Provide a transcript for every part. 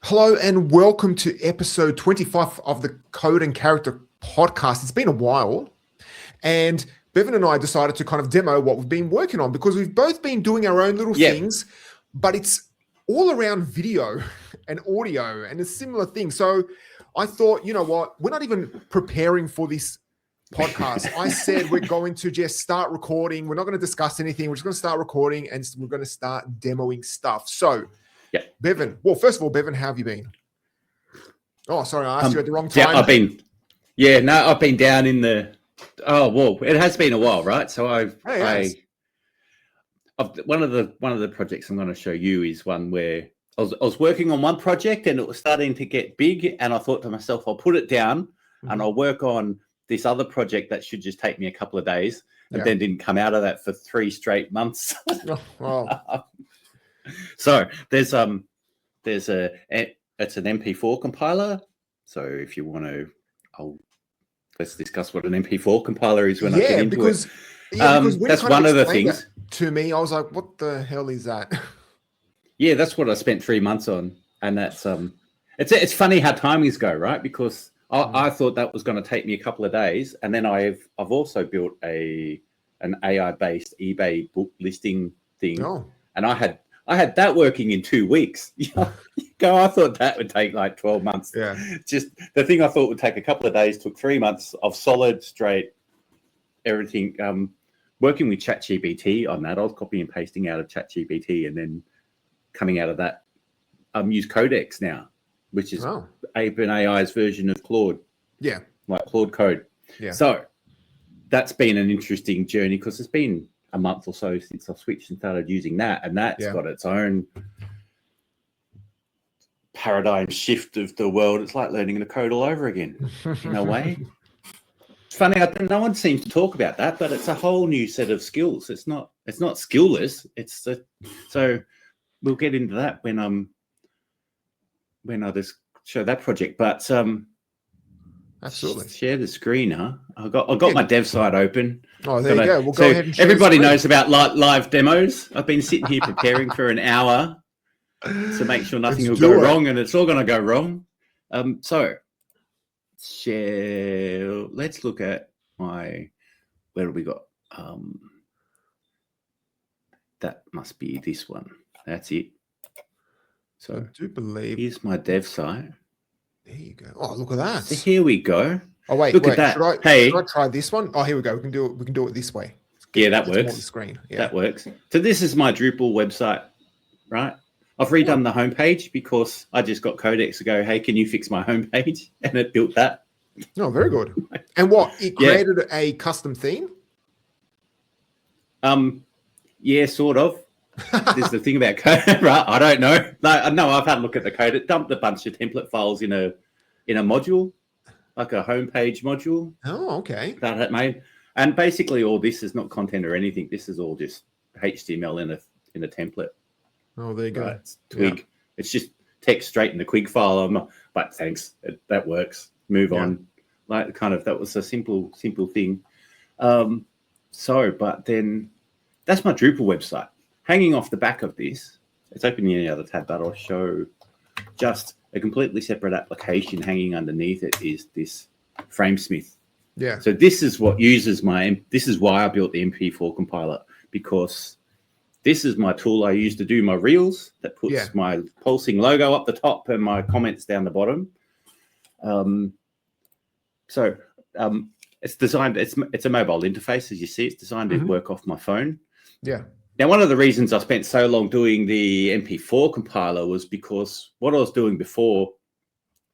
Hello and welcome to episode 25 of the Code and Character podcast. It's been a while, and Bevan and I decided to kind of demo what we've been working on because we've both been doing our own little things, but it's all around video and audio and a similar thing. So I thought, you know what, we're not even preparing for this podcast. I said we're going to just start recording. We're not going to discuss anything. We're just going to start recording and we're going to start demoing stuff. So Bevan, well, first of all, Bevan, how have you been? Oh, sorry, I asked you at the wrong time. I've been down in the, it has been a while, right? So one of the projects I'm going to show you is one where I was working on one project and it was starting to get big, and I thought to myself, I'll put it down and I'll work on this other project that should just take me a couple of days, and then didn't come out of that for 3 straight months. Oh, wow. So it's an MP4 compiler. So if you want to, let's discuss what an MP4 compiler is when I get into it. Because that's one of the things. To me, I was like, what the hell is that? Yeah, that's what I spent 3 months on. And that's it's funny how timings go, right? Because I thought that was going to take me a couple of days. And then I've also built an AI-based eBay book listing thing. Oh. And I had that working in 2 weeks. I thought that would take like 12 months. Yeah. Just the thing I thought would take a couple of days took 3 months of solid, straight, everything. Working with ChatGPT on that, I was copying and pasting out of ChatGPT, and then coming out of that, use Codex now, which is OpenAI's version of Claude. Yeah. Like Claude Code. Yeah. So that's been an interesting journey because it's been a month or so since I switched and started using that, and that's got its own paradigm shift of the world. It's like learning the code all over again in a way. It's funny, no one seems to talk about that, but it's a whole new set of skills. It's not skillless. So we'll get into that when I just show that project. But absolutely, share the screen. I got my dev site open. Oh, there you go. We'll go ahead and share everybody knows about live demos. I've been sitting here preparing for an hour to make sure nothing will go wrong, and it's all going to go wrong. So share. Let's look at where have we got? That must be this one. That's it. So I do believe here's my dev site. There you go. Oh, look at that. So here we go. Oh, wait. At that. Should I try this one? Oh, here we go. We can do it this way. Yeah, that works. The screen. Yeah. That works. So this is my Drupal website, right? I've redone the homepage because I just got Codex to go, hey, can you fix my homepage? And it built that. Oh, very good. And what? It created a custom theme? Yeah, sort of. This is the thing about code, right? I don't know. No, I've had a look at the code. It dumped a bunch of template files in a module, like a homepage module. Oh, okay. That it made, and basically all this is not content or anything. This is all just HTML in a template. Oh, there you go. Right? It's Twig. Yeah. It's just text straight in the Quig file. But thanks, that works. Move on. Like that was a simple thing. But then that's my Drupal website. Hanging off the back of this, it's open in any other tab, but I'll show just a completely separate application hanging underneath it is this Framesmith. Yeah. So this is what uses this is why I built the MP4 compiler, because this is my tool I use to do my reels that puts my pulsing logo up the top and my comments down the bottom. It's designed, it's a mobile interface, as you see. It's designed to work off my phone. Yeah. Now, one of the reasons I spent so long doing the MP4 compiler was because what I was doing before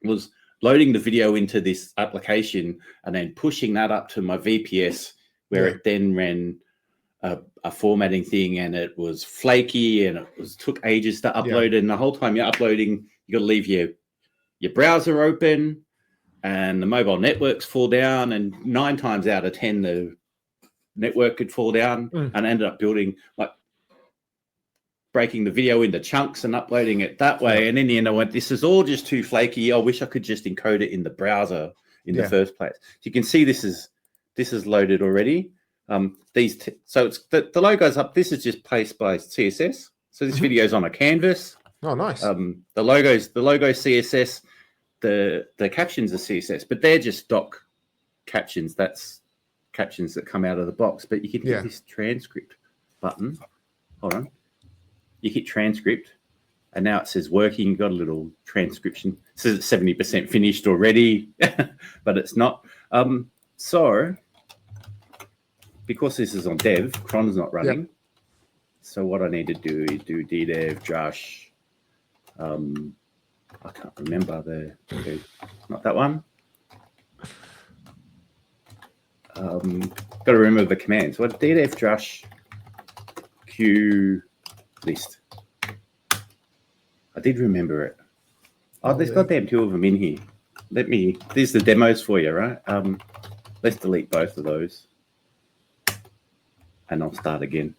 was loading the video into this application and then pushing that up to my VPS, where it then ran a formatting thing, and it was flaky and took ages to upload. And the whole time you're uploading, you got to leave your browser open, and the mobile networks fall down, and 9 times out of 10 the network could fall down, and ended up breaking the video into chunks and uploading it that way. And in the end, I went, this is all just too flaky. I wish I could just encode it in the browser in the first place. So you can see this is loaded already. So it's the logo's up. This is just placed by CSS. So this video's on a canvas. Oh, nice. The logo CSS, the captions are CSS, but they're just stock captions. That's captions that come out of the box. But you can hit this transcript button. Hold on. You hit transcript, and now it says working. You've got a little transcription. It says it's 70% finished already, but it's not. So because this is on dev, cron's not running. Yep. So what I need to do is do ddev drush. I can't remember not that one. Got to remember the commands. What ddev drush q list. I did remember it. Oh, there's goddamn two of them in here. These are the demos for you, right? Let's delete both of those. And I'll start again.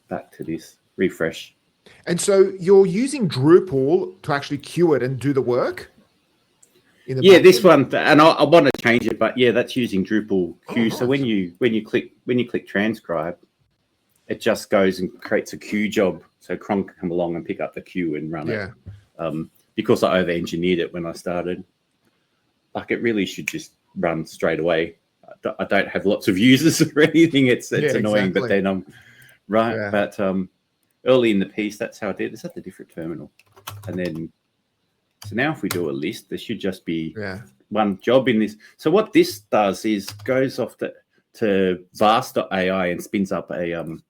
Back to this, refresh. And so you're using Drupal to actually queue it and do the work? This one, and I want to change it, but that's using Drupal queue. Nice. So when you click transcribe, it just goes and creates a queue job. So cron can come along and pick up the queue and run it. Because I over-engineered it when I started. Like it really should just run straight away. I don't have lots of users or anything. It's annoying, exactly. But then right. Yeah. But early in the piece, that's how I did. It's at the different terminal, and then so now if we do a list, there should just be one job in this. So what this does is goes off to vast.ai and spins up an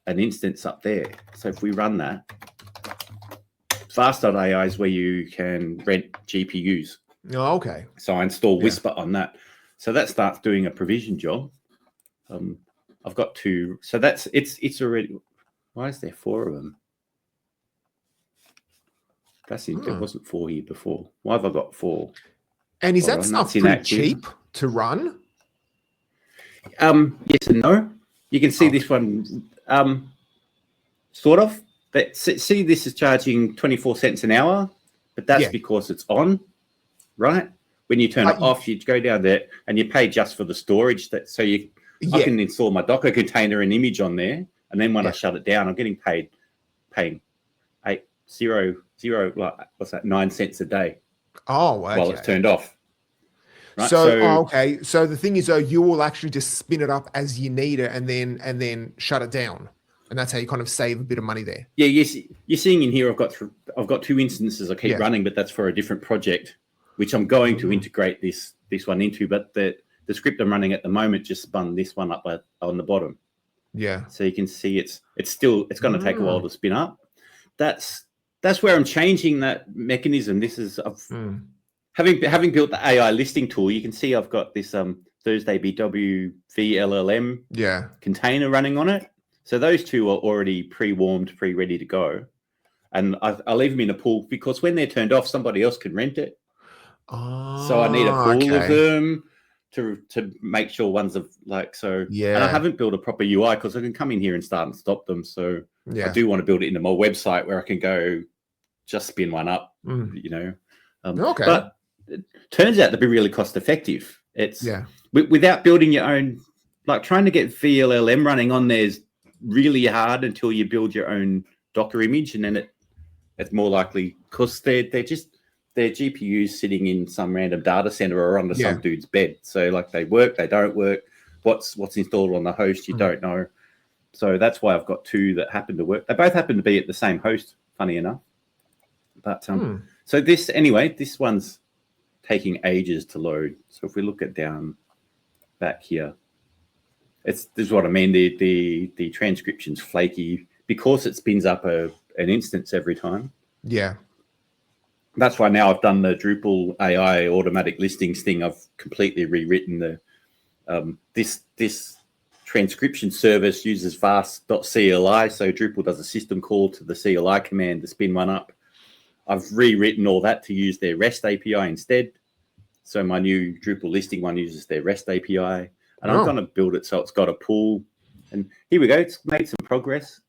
instance up there. So if we run that, vast.ai is where you can rent GPUs. Oh, okay. So I install Whisper on that. So that starts doing a provision job. I've got two. So it's already. Why is there 4 of them? There wasn't 4 here before. Why have I got 4? And is that stuff pretty cheap to run? Yes and no. You can see this one, sort of. See, this is charging 24 cents an hour, but that's because it's on, right? When you turn it off, you go down there and you pay just for the storage. I can install my Docker container and image on there, and then when I shut it down, I'm getting paying 9 cents a day. Oh, okay. While it's turned off. Right? So So the thing is, though, you will actually just spin it up as you need it, and then shut it down, and that's how you kind of save a bit of money there. Yeah, you're seeing in here. I've got 2 instances I keep running, but that's for a different project, which I'm going to integrate this one into. But the script I'm running at the moment just spun this one up on the bottom. Yeah. So you can see it's going to take a while to spin up. That's where I'm changing that mechanism. This is having built the AI listing tool. You can see I've got this Thursday BW VLLM container running on it. So those two are already pre-warmed, pre-ready to go, and I leave them in a pool because when they're turned off, somebody else can rent it. So I need a pool of them to make sure one's And I haven't built a proper UI because I can come in here and start and stop them. So I do want to build it into my website where I can go just spin one up, But it turns out to be really cost effective. It's without building your own, like trying to get VLLM running on there is really hard until you build your own Docker image, and then it's more likely because they're GPUs sitting in some random data center or under some dude's bed. So like they work, they don't work. What's installed on the host, you don't know. So that's why I've got 2 that happen to work. They both happen to be at the same host, funny enough. But so this one's taking ages to load. So if we look at down back here, this is what I mean. The transcription's flaky because it spins up an instance every time. Yeah. That's why now I've done the Drupal AI automatic listings thing. I've completely rewritten this transcription service uses vast.cli. So Drupal does a system call to the CLI command to spin one up. I've rewritten all that to use their REST API instead. So my new Drupal listing one uses their REST API. And I'm going to build it so it's got a pool. And here we go. It's made some progress.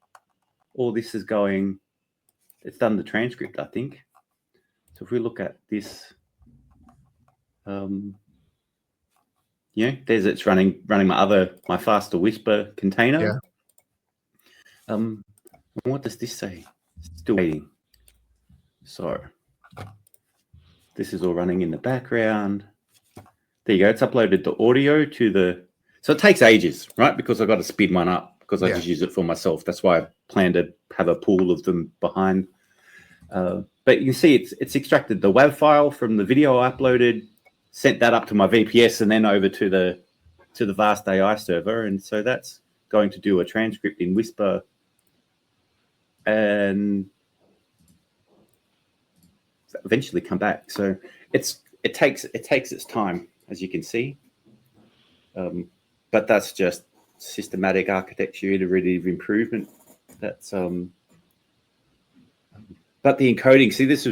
All this is going. It's done the transcript, I think. So if we look at this, it's running my faster Whisper container. Yeah. What does this say? It's Still waiting. So this is all running in the background. There you go. It's uploaded the audio to the... So it takes ages, right? Because I've got to speed one up because I just use it for myself. That's why I plan to have a pool of them behind. But you can see it's extracted the WAV file from the video I uploaded, sent that up to my VPS, and then over to the Vast AI server. And so that's going to do a transcript in Whisper and eventually come back. So it takes its time, as you can see. But that's just systematic architecture, iterative improvement. That's but the encoding, see, this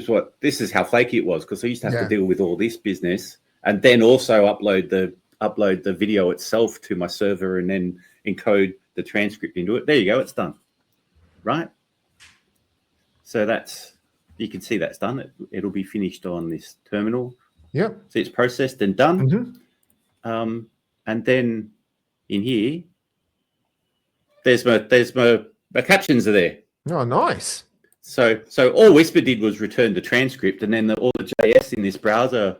is how flaky it was, because I used to have to deal with all this business and then also upload the video itself to my server and then encode the transcript into it. There you go, it's done. Right? So you can see that's done. It'll be finished on this terminal. Yeah. See, it's processed and done. Mm-hmm. And then in here, there's my captions are there. Oh, nice. So all Whisper did was return the transcript, and then all the JS in this browser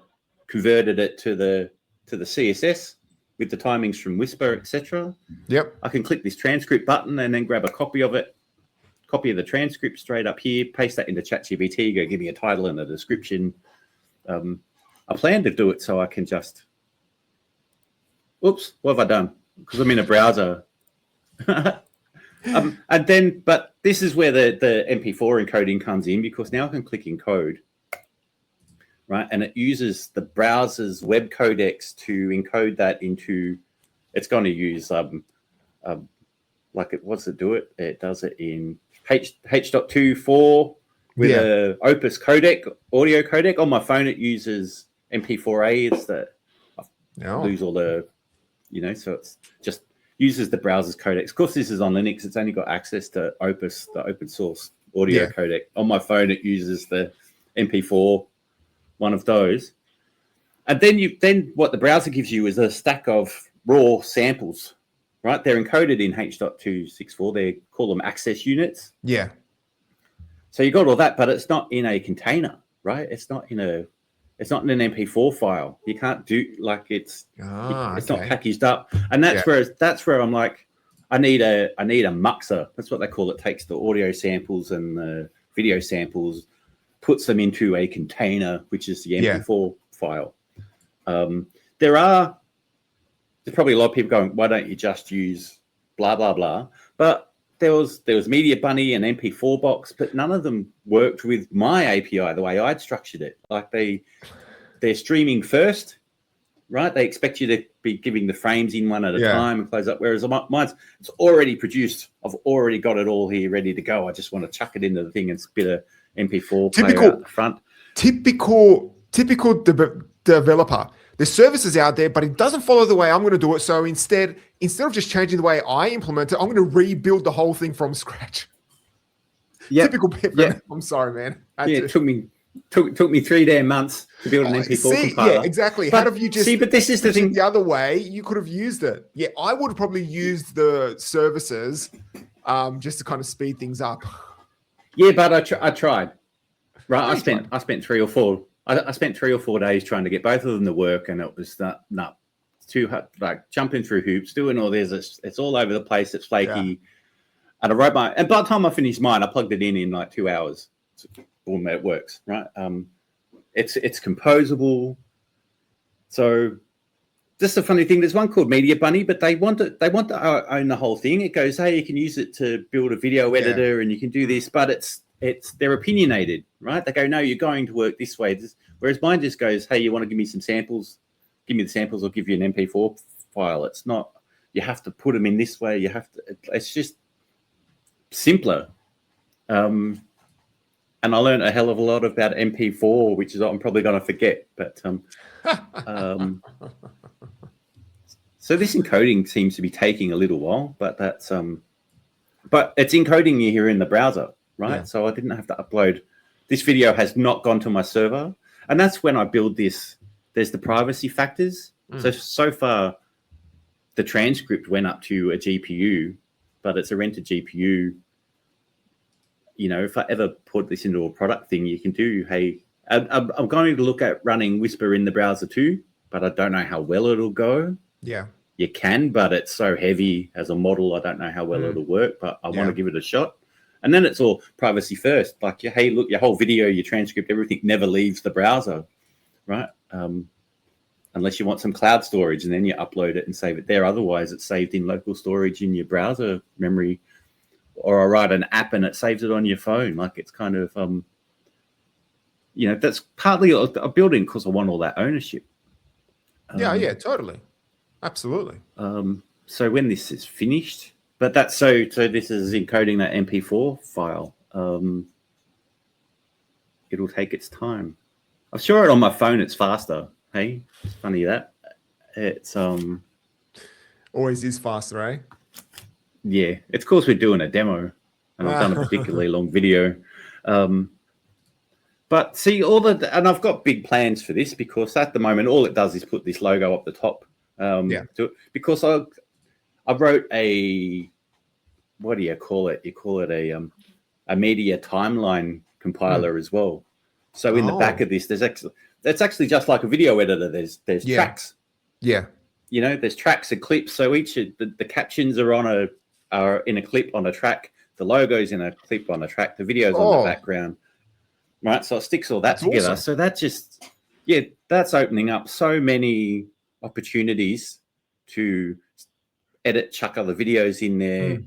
converted it to the CSS with the timings from Whisper, etc. Yep. I can click this transcript button and then grab a copy of the transcript straight up here, paste that into ChatGPT, go give me a title and a description. I plan to do it so I can just... Oops, what have I done? Because I'm in a browser. And then, but this is where the MP4 encoding comes in, because now I can click encode, right? And it uses the browser's web codex to encode that into, it's going to use, what's it do it? It does it in H.24 with a Opus codec, audio codec. On my phone, it uses MP4A. It's I lose all the, so it's just uses the browser's codecs. Of course, this is on Linux. It's only got access to Opus, the open source audio codec. On my phone, it uses the MP4, one of those. And then what the browser gives you is a stack of raw samples, right? They're encoded in H.264. They call them access units. Yeah. So you got all that, but it's not in a container, right? It's not in an MP4 file. You can't do it's not packaged up, and that's where I'm like, I need a muxer. That's what they call it. Takes the audio samples and the video samples, puts them into a container, which is the MP4 file. There's probably a lot of people going, why don't you just use blah blah blah? But there was Media Bunny and MP4 Box, but none of them worked with my API the way I'd structured it. Like they're streaming first, right? They expect you to be giving the frames in one at a time and close up. Whereas mine's it's already produced. I've already got it all here ready to go. I just want to chuck it into the thing and spit a MP4 player out the front. Typical developer. There's services out there, but it doesn't follow the way I'm going to do it. So instead of just changing the way I implement it, I'm going to rebuild the whole thing from scratch. Yeah. Typical Bevan. I'm sorry, man. It took me 3 damn months to build an MP4 compiler. Yeah, exactly. How have you just but this is the thing. The other way, you could have used it. Yeah, I would have probably used the services just to kind of speed things up. Yeah, but I tried. Right, I spent 3 or 4. I spent 3 or 4 days trying to get both of them to work, and it was not too hard, like jumping through hoops, doing all this. It's all over the place. It's flaky. Yeah. And I wrote and by the time I finished mine, I plugged it in like 2 hours. Boom, it works, right? It's composable. So just a funny thing. There's one called Media Bunny, but they want to own the whole thing. It goes, hey, you can use it to build a video editor, and you can do this, but they're opinionated, right? They go, no, you're going to work this way. Whereas mine just goes, hey, you want to give me some samples? Give me the samples. I'll give you an MP4 file. It's not, you have to put them in this way. It's just simpler. And I learned a hell of a lot about MP4, which is what I'm probably going to forget. But so this encoding seems to be taking a little while, but it's encoding here in the browser. Right. Yeah. So I didn't have to upload. This video has not gone to my server. And that's when I build this. There's the privacy factors. So far, the transcript went up to a GPU, but it's a rented GPU. if I ever put this into a product thing, you can do, hey, I'm going to look at running Whisper in the browser too, but I don't know how well it'll go. Yeah. You can, but it's so heavy as a model. I don't know how well it'll work, but I want to give it a shot. And then it's all privacy first. Like, hey, look, your whole video, your transcript, everything never leaves the browser, right? Unless you want some cloud storage, and then you upload it and save it there. Otherwise, it's saved in local storage in your browser memory, or I write an app and it saves it on your phone. Like, it's kind of, that's partly a building because I want all that ownership. Yeah, totally. Absolutely. So when this is finished, but that's so this is encoding that MP4 file. It'll take its time. I'm sure on my phone it's faster. Hey, it's funny that it's always is faster, eh? Yeah, it's of course we're doing a demo, and I've done a particularly long video. But see, and I've got big plans for this, because at the moment all it does is put this logo up the top. Because I wrote a, what do you call it? You call it a media timeline compiler as well. So in the back of this, that's actually just like a video editor. There's tracks. Yeah. There's tracks and clips. So each of the captions are in a clip on a track. The logo's in a clip on a track. The video's on the background. Right. So it sticks all that together. Awesome. So that just, that's opening up so many opportunities to edit, chuck other videos in there.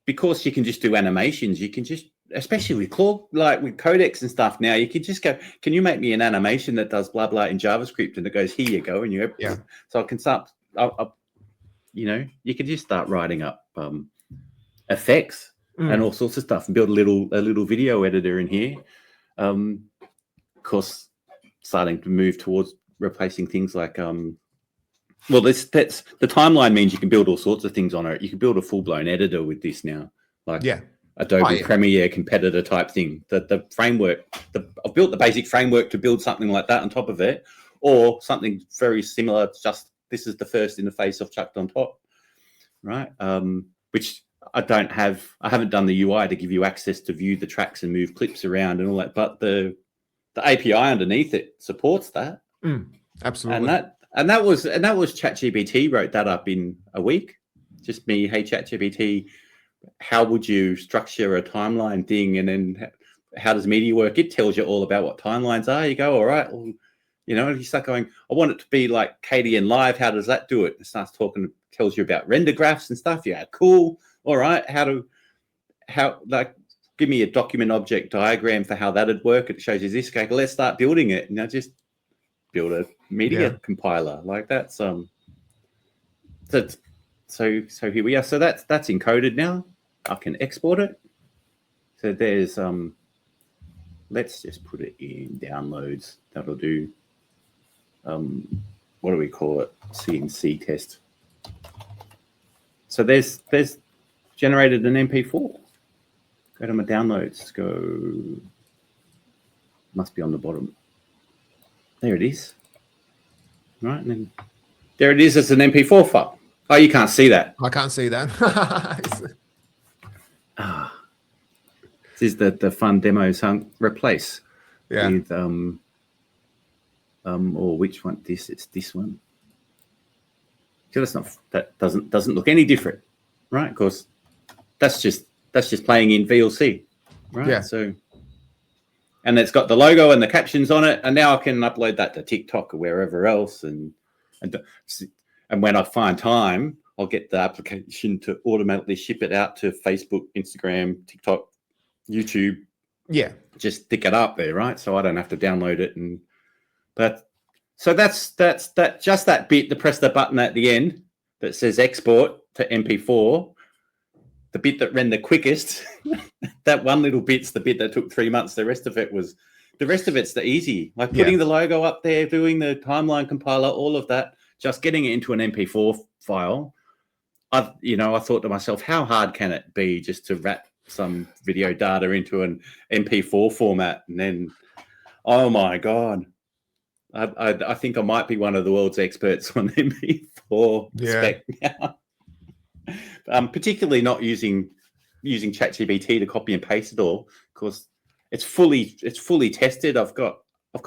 Because you can just do animations, you can just, especially with Claude, like with Codex and stuff now, you can just go, can you make me an animation that does blah, blah in JavaScript? And it goes, here you go. And so I can start, you can just start writing up effects and all sorts of stuff, and build a little video editor in here. Of course, starting to move towards replacing things like, that's the timeline means you can build all sorts of things on it. You can build a full-blown editor with this now, like Adobe Premiere competitor type thing. The framework, I've built the basic framework to build something like that on top of it, or something very similar. Just this is the first interface I've chucked on top, right? Which I haven't done the UI to give you access to view the tracks and move clips around and all that, but the API underneath it supports that. Absolutely. And that was ChatGPT wrote that up in a week. Just me, hey ChatGPT, how would you structure a timeline thing, and then how does media work? It tells you all about what timelines are. You go, all right, well, you start going, I want it to be like KDN Live. How does that do it? It starts talking, tells you about render graphs and stuff. Yeah, cool. All right, give me a document object diagram for how that'd work. It shows you this. Okay, let's start building it. Just build a media compiler like that. So here we are. So that's encoded now. I can export it. So there's let's just put it in downloads. That'll do. What do we call it? CNC test. So there's generated an MP4. Go to my downloads. Go. Must be on the bottom. There it is. Right, and then there it is. It's an MP4 file. Oh, you can't see that. I can't see that. This is the fun demos. Replace with or which one? It's this one. So that doesn't look any different, right? Of course, that's just playing in VLC, right? Yeah. So. And it's got the logo and the captions on it, and now I can upload that to TikTok or wherever else. And when I find time, I'll get the application to automatically ship it out to Facebook, Instagram, TikTok, YouTube. Yeah, just stick it up there, right? So I don't have to download it. So that's just that bit. To press the button at the end that says export to MP4. The bit that ran the quickest, that one little bit's the bit that took 3 months. The rest of it's the easy, like putting the logo up there, doing the timeline compiler, all of that, just getting it into an MP4 file. I thought to myself, how hard can it be just to wrap some video data into an MP4 format? And then, oh my God, I think I might be one of the world's experts on MP4 spec now. Particularly not using using ChatGPT to copy and paste it all because it's fully tested. I've got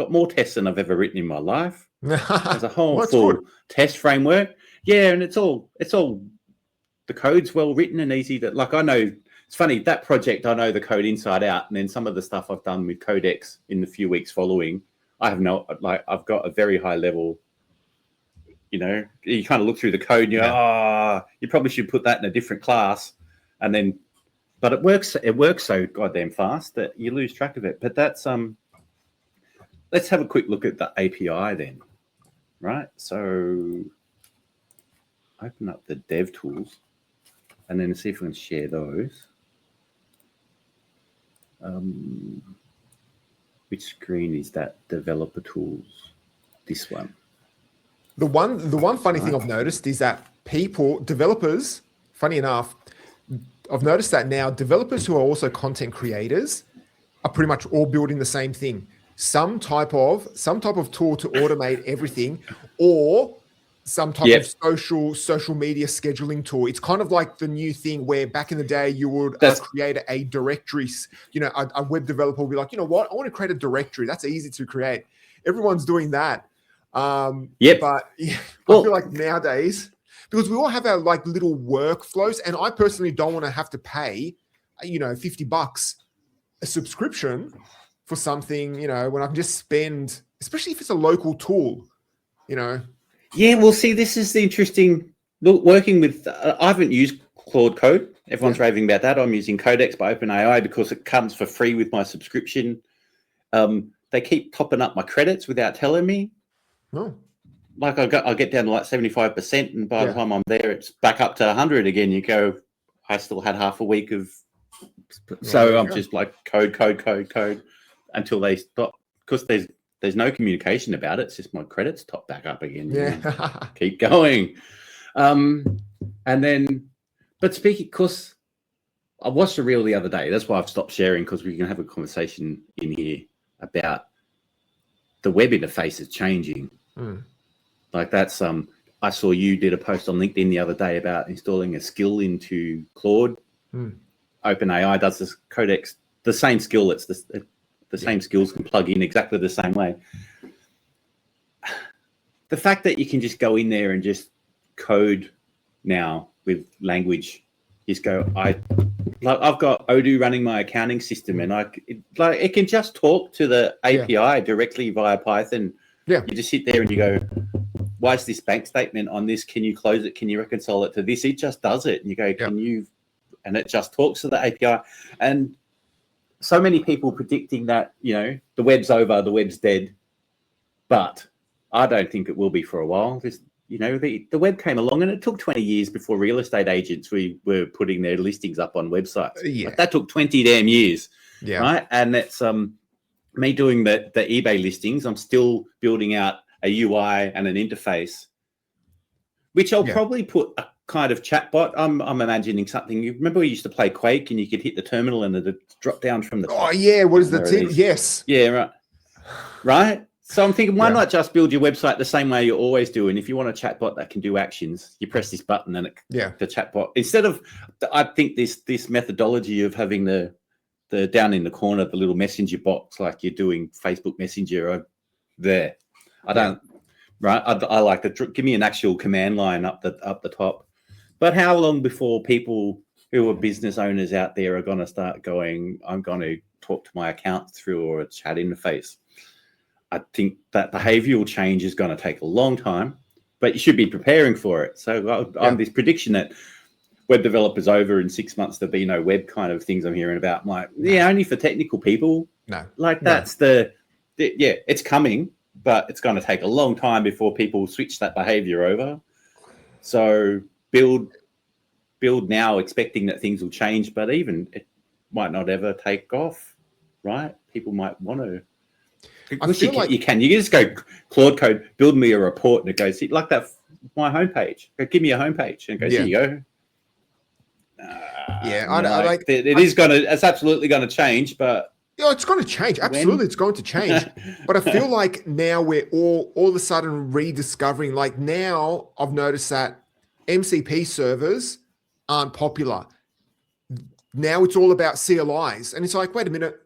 more tests than I've ever written in my life. There's a whole full test framework. Yeah, and it's all the code's well written and easy to I know. It's funny, that project, I know the code inside out, and then some of the stuff I've done with Codex in the few weeks following, I've got a very high level, you kind of look through the code and you probably should put that in a different class. And then, but it works so goddamn fast that you lose track of it. But that's, let's have a quick look at the API then, right? So open up the dev tools and then see if we can share those. Which screen is that? Developer tools. This one. The one funny thing I've noticed is that developers, funny enough, I've noticed that now developers who are also content creators are pretty much all building the same thing. Some type of tool to automate everything, or some type of social media scheduling tool. It's kind of like the new thing where back in the day you would create a directory. A web developer will be like, you know what, I want to create a directory. That's easy to create. Everyone's doing that. But I feel like nowadays, because we all have our little workflows, and I personally don't want to have to pay, $50 a subscription for something, when I can just spend, especially if it's a local tool, Yeah, well, see, this is the interesting look. Working with, I haven't used Claude Code. Everyone's raving about that. I'm using Codex by OpenAI because it comes for free with my subscription. They keep topping up my credits without telling me. Oh. I'll get down to 75%, and by the time I'm there, it's back up to 100 again. You go, I still had half a week of, so I'm just code until they stop, because there's no communication about it. It's just my credits top back up again. Yeah. Keep going. And then, but speaking, because I watched a reel the other day. That's why I've stopped sharing, because we can have a conversation in here about the web interface is changing. That's, I saw you did a post on LinkedIn the other day about installing a skill into Claude. OpenAI does this Codex, the same skill. It's the same skills can plug in exactly the same way. The fact that you can just go in there and just code now with language, just go, I've got Odoo running my accounting system, and it can just talk to the API directly via Python. Yeah. You just sit there and you go, why is this bank statement on this? Can you close it? Can you reconcile it to this? It just does it. And you go, can you, and it just talks to the API. And so many people predicting that, the web's over, the web's dead, but I don't think it will be for a while. The web came along, and it took 20 years before real estate agents were putting their listings up on websites. That took 20 damn years, right? And that's me doing the eBay listings. I'm still building out a UI and an interface, which I'll probably put a kind of chatbot. I'm imagining something. You remember we used to play Quake, and you could hit the terminal and it drop down from the top. Oh yeah, what is the tip? Yes. Yeah, right. So I'm thinking, why not just build your website the same way you always do? And if you want a chatbot that can do actions, you press this button and the chatbot, instead of, I think this methodology of having the down in the corner, the little messenger box, like you're doing Facebook Messenger there. I don't, right? I like to give me an actual command line up the top. But how long before people who are business owners out there are going to start going, I'm going to talk to my account through or a chat interface? I think that behavioral change is going to take a long time, but you should be preparing for it. So I'm this prediction that web developers over in 6 months, there'll be no web kind of things I'm hearing about. I'm like, only for technical people. No. That's it's coming, but it's going to take a long time before people switch that behavior over. So build now expecting that things will change, but even it might not ever take off, right? People might want to. I feel like you can just go Claude Code, build me a report, and it goes like that. My homepage, give me a homepage, and it goes, here you go. It's absolutely going to change, but it's going to change. Absolutely, it's going to change. But I feel like now we're all of a sudden rediscovering. Like now, I've noticed that MCP servers aren't popular. now it's all about CLIs. And it's like, wait a minute,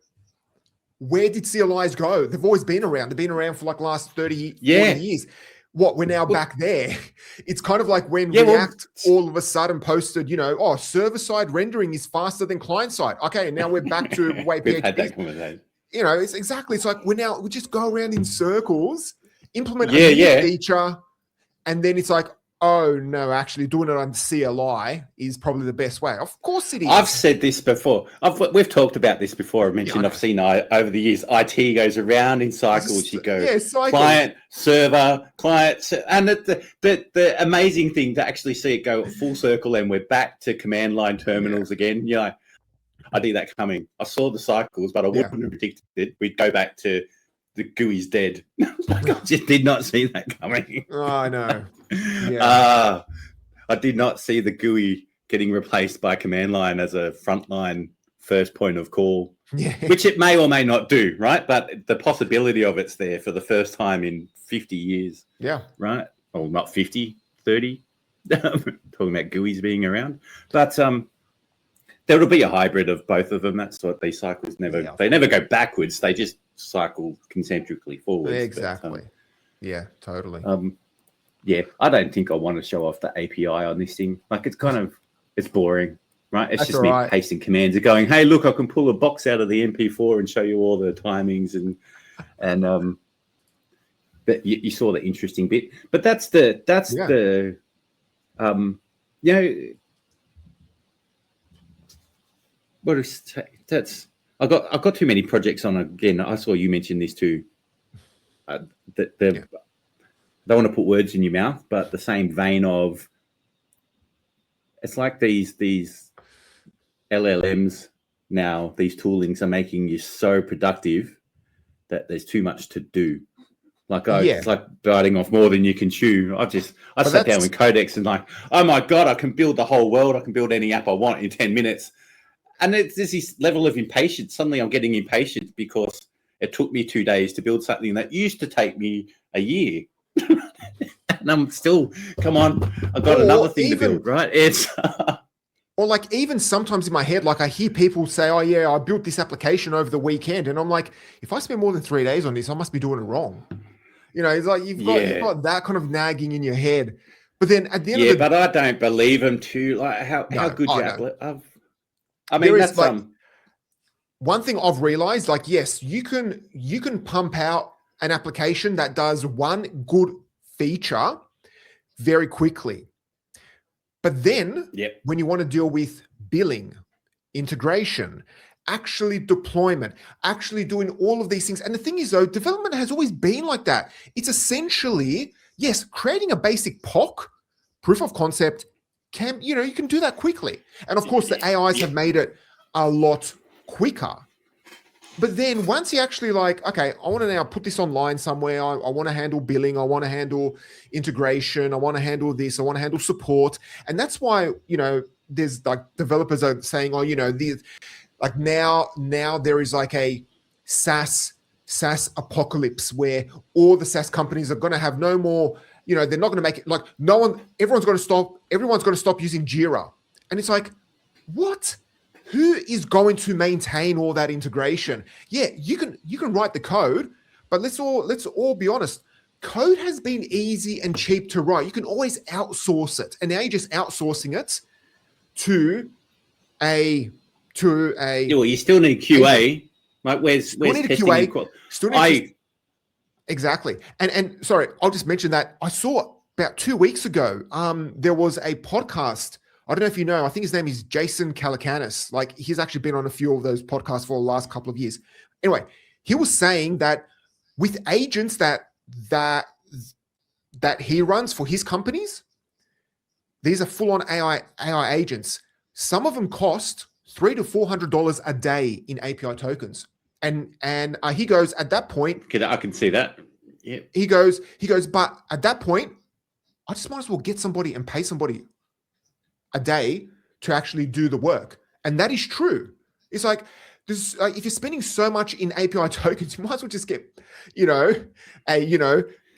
where did CLIs go? They've always been around. They've been around for like last 30, 40 years. What, we're now back there. It's kind of like when React all of a sudden posted, server-side rendering is faster than client-side. Okay, now we're back to the way We've PHP. had that conversation. It's exactly. It's like we just go around in circles, implement a new feature, and then it's like, oh no, actually doing it on CLI is probably the best way. Of course it is. I've said this before. We've talked about this before. I mentioned I've seen over the years, IT goes around in cycles. You go client, server, client. And the amazing thing to actually see it go full circle and we're back to command line terminals again. I did that coming. I saw the cycles, but I wouldn't have predicted it. We'd go back to the GUI's dead. I just did not see that coming. Oh, I know. I did not see the GUI getting replaced by command line as a frontline first point of call, which it may or may not do, right? But the possibility of it's there for the first time in 50 years. Yeah. Right? Well, not 50, 30. Talking about GUIs being around. But there will be a hybrid of both of them. That's what these cycles they never go backwards. They just cycle concentrically forwards. Exactly. Totally. I don't think I want to show off the API on this thing. Like it's boring, right? It's just me pasting commands and going, hey, look, I can pull a box out of the MP4 and show you all the timings and but you saw the interesting bit. But that's what is that's I've got too many projects on again. I saw you mention this too. I don't want to put words in your mouth, but the same vein of it's like these LLMs now, these toolings are making you so productive that there's too much to do. It's like biting off more than you can chew. I sat down with Codex and like, oh my God, I can build the whole world. I can build any app I want in 10 minutes. And there's this level of impatience. Suddenly I'm getting impatient because it took me 2 days to build something that used to take me a year. And I'm still, come on, I've got another thing to build, right? It's or like even sometimes in my head, like I hear people say, oh yeah, I built this application over the weekend. And I'm like, if I spend more than 3 days on this, I must be doing it wrong. It's like you've got that kind of nagging in your head. But then at the end of the but I don't believe them too. Like how good you have. I mean, that's one thing I've realized, like, yes, you can pump out an application that does one good feature very quickly. But then when you want to deal with billing, integration, actually deployment, actually doing all of these things. And the thing is, though, development has always been like that. It's essentially, yes, creating a basic POC, proof of concept, you can do that quickly. And of course, the AIs have made it a lot quicker. But then once you actually like, okay, I want to now put this online somewhere. I want to handle billing. I want to handle integration. I want to handle this. I want to handle support. And that's why, there's like developers are saying, oh, like now there is like a SaaS apocalypse where all the SaaS companies are going to have no more, they're not going to make it like everyone's going to stop using Jira. And it's like, what? Who is going to maintain all that integration? Yeah, you can write the code, but let's all be honest. Code has been easy and cheap to write. You can always outsource it. And now you're just outsourcing it to a well, you still need QA. Like where's testing QA? Exactly. And sorry, I'll just mention that I saw about 2 weeks ago, there was a podcast. I don't know if you know, I think his name is Jason Calacanis. Like he's actually been on a few of those podcasts for the last couple of years. Anyway, he was saying that with agents that he runs for his companies, these are full-on AI agents. Some of them cost $300 to $400 a day in API tokens. And he goes, at that point, I can see that. Yeah. He goes, but at that point, I just might as well get somebody and pay somebody a day to actually do the work. And that is true. It's like, if you're spending so much in API tokens, you might as well just get,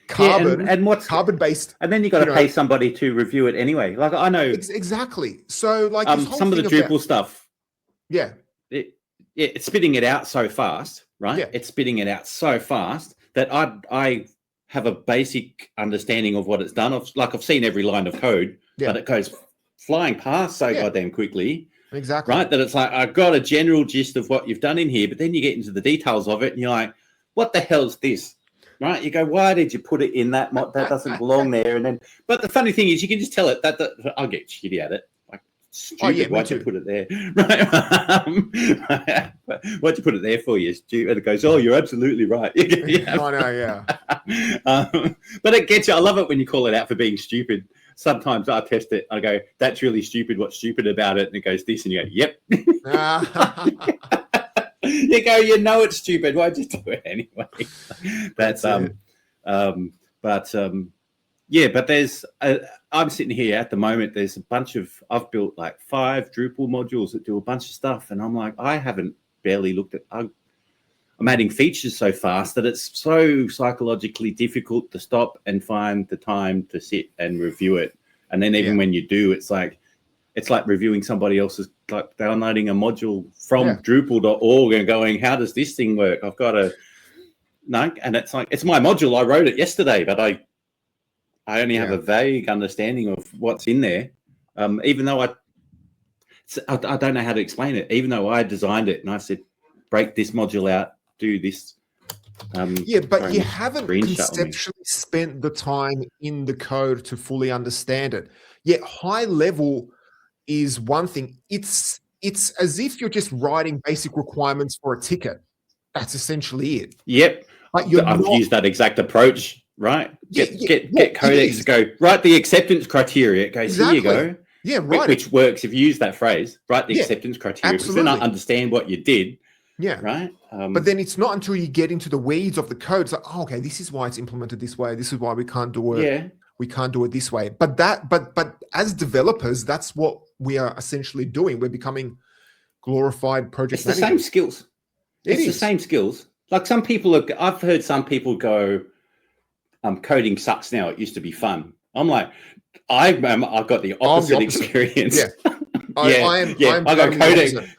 carbon based. And then you got to pay somebody to review it anyway. Like I know exactly. So like some of the Drupal stuff. Yeah. It's spitting it out so fast, right? Yeah. It's spitting it out so fast that I have a basic understanding of what it's done. I've seen every line of code, but it goes flying past so goddamn quickly. Exactly. Right? That it's like, I've got a general gist of what you've done in here, but then you get into the details of it and you're like, what the hell's this? Right? You go, why did you put it in that mod? That doesn't belong there. And then, but the funny thing is, you can just tell it that I'll get shitty at it. Like, stupid. Why'd you put it there? Right? Why'd you put it there for? You stupid. It goes, oh, you're absolutely right. I know, but it gets you. I love it when you call it out for being stupid. Sometimes I test it. I go, that's really stupid. What's stupid about it? And it goes this, and you go, yep. You go, you know it's stupid. Why'd you do it anyway? But there's I'm sitting here at the moment. There's a bunch of, I've built like 5 Drupal modules that do a bunch of stuff, and I'm like, I haven't barely looked at. I'm adding features so fast that it's so psychologically difficult to stop and find the time to sit and review it. And then even when you do, it's like reviewing somebody else's, like downloading a module from Drupal.org and going, how does this thing work? I've got to no, and it's like, it's my module. I wrote it yesterday, but I only have a vague understanding of what's in there. Even though I don't know how to explain it, even though I designed it and I said, break this module out, do this. But you haven't conceptually spent the time in the code to fully understand it. Yet high level is one thing. It's as if you're just writing basic requirements for a ticket. That's essentially it. Yep. I've used that exact approach, right? Get Codex to go, write the acceptance criteria. It goes, here you go. Yeah, right. Which works if you use that phrase, write the acceptance criteria. Because then I understand what you did. Yeah. Right. But then it's not until you get into the weeds of the code. It's like, oh, okay, this is why it's implemented this way. This is why we can't do it. Yeah. We can't do it this way. But as developers, that's what we are essentially doing. We're becoming glorified project managers. It's the same skills. It's the same skills. Like some people I've heard some people go, coding sucks now. It used to be fun. I'm like, I've got the opposite experience. Yeah. I go,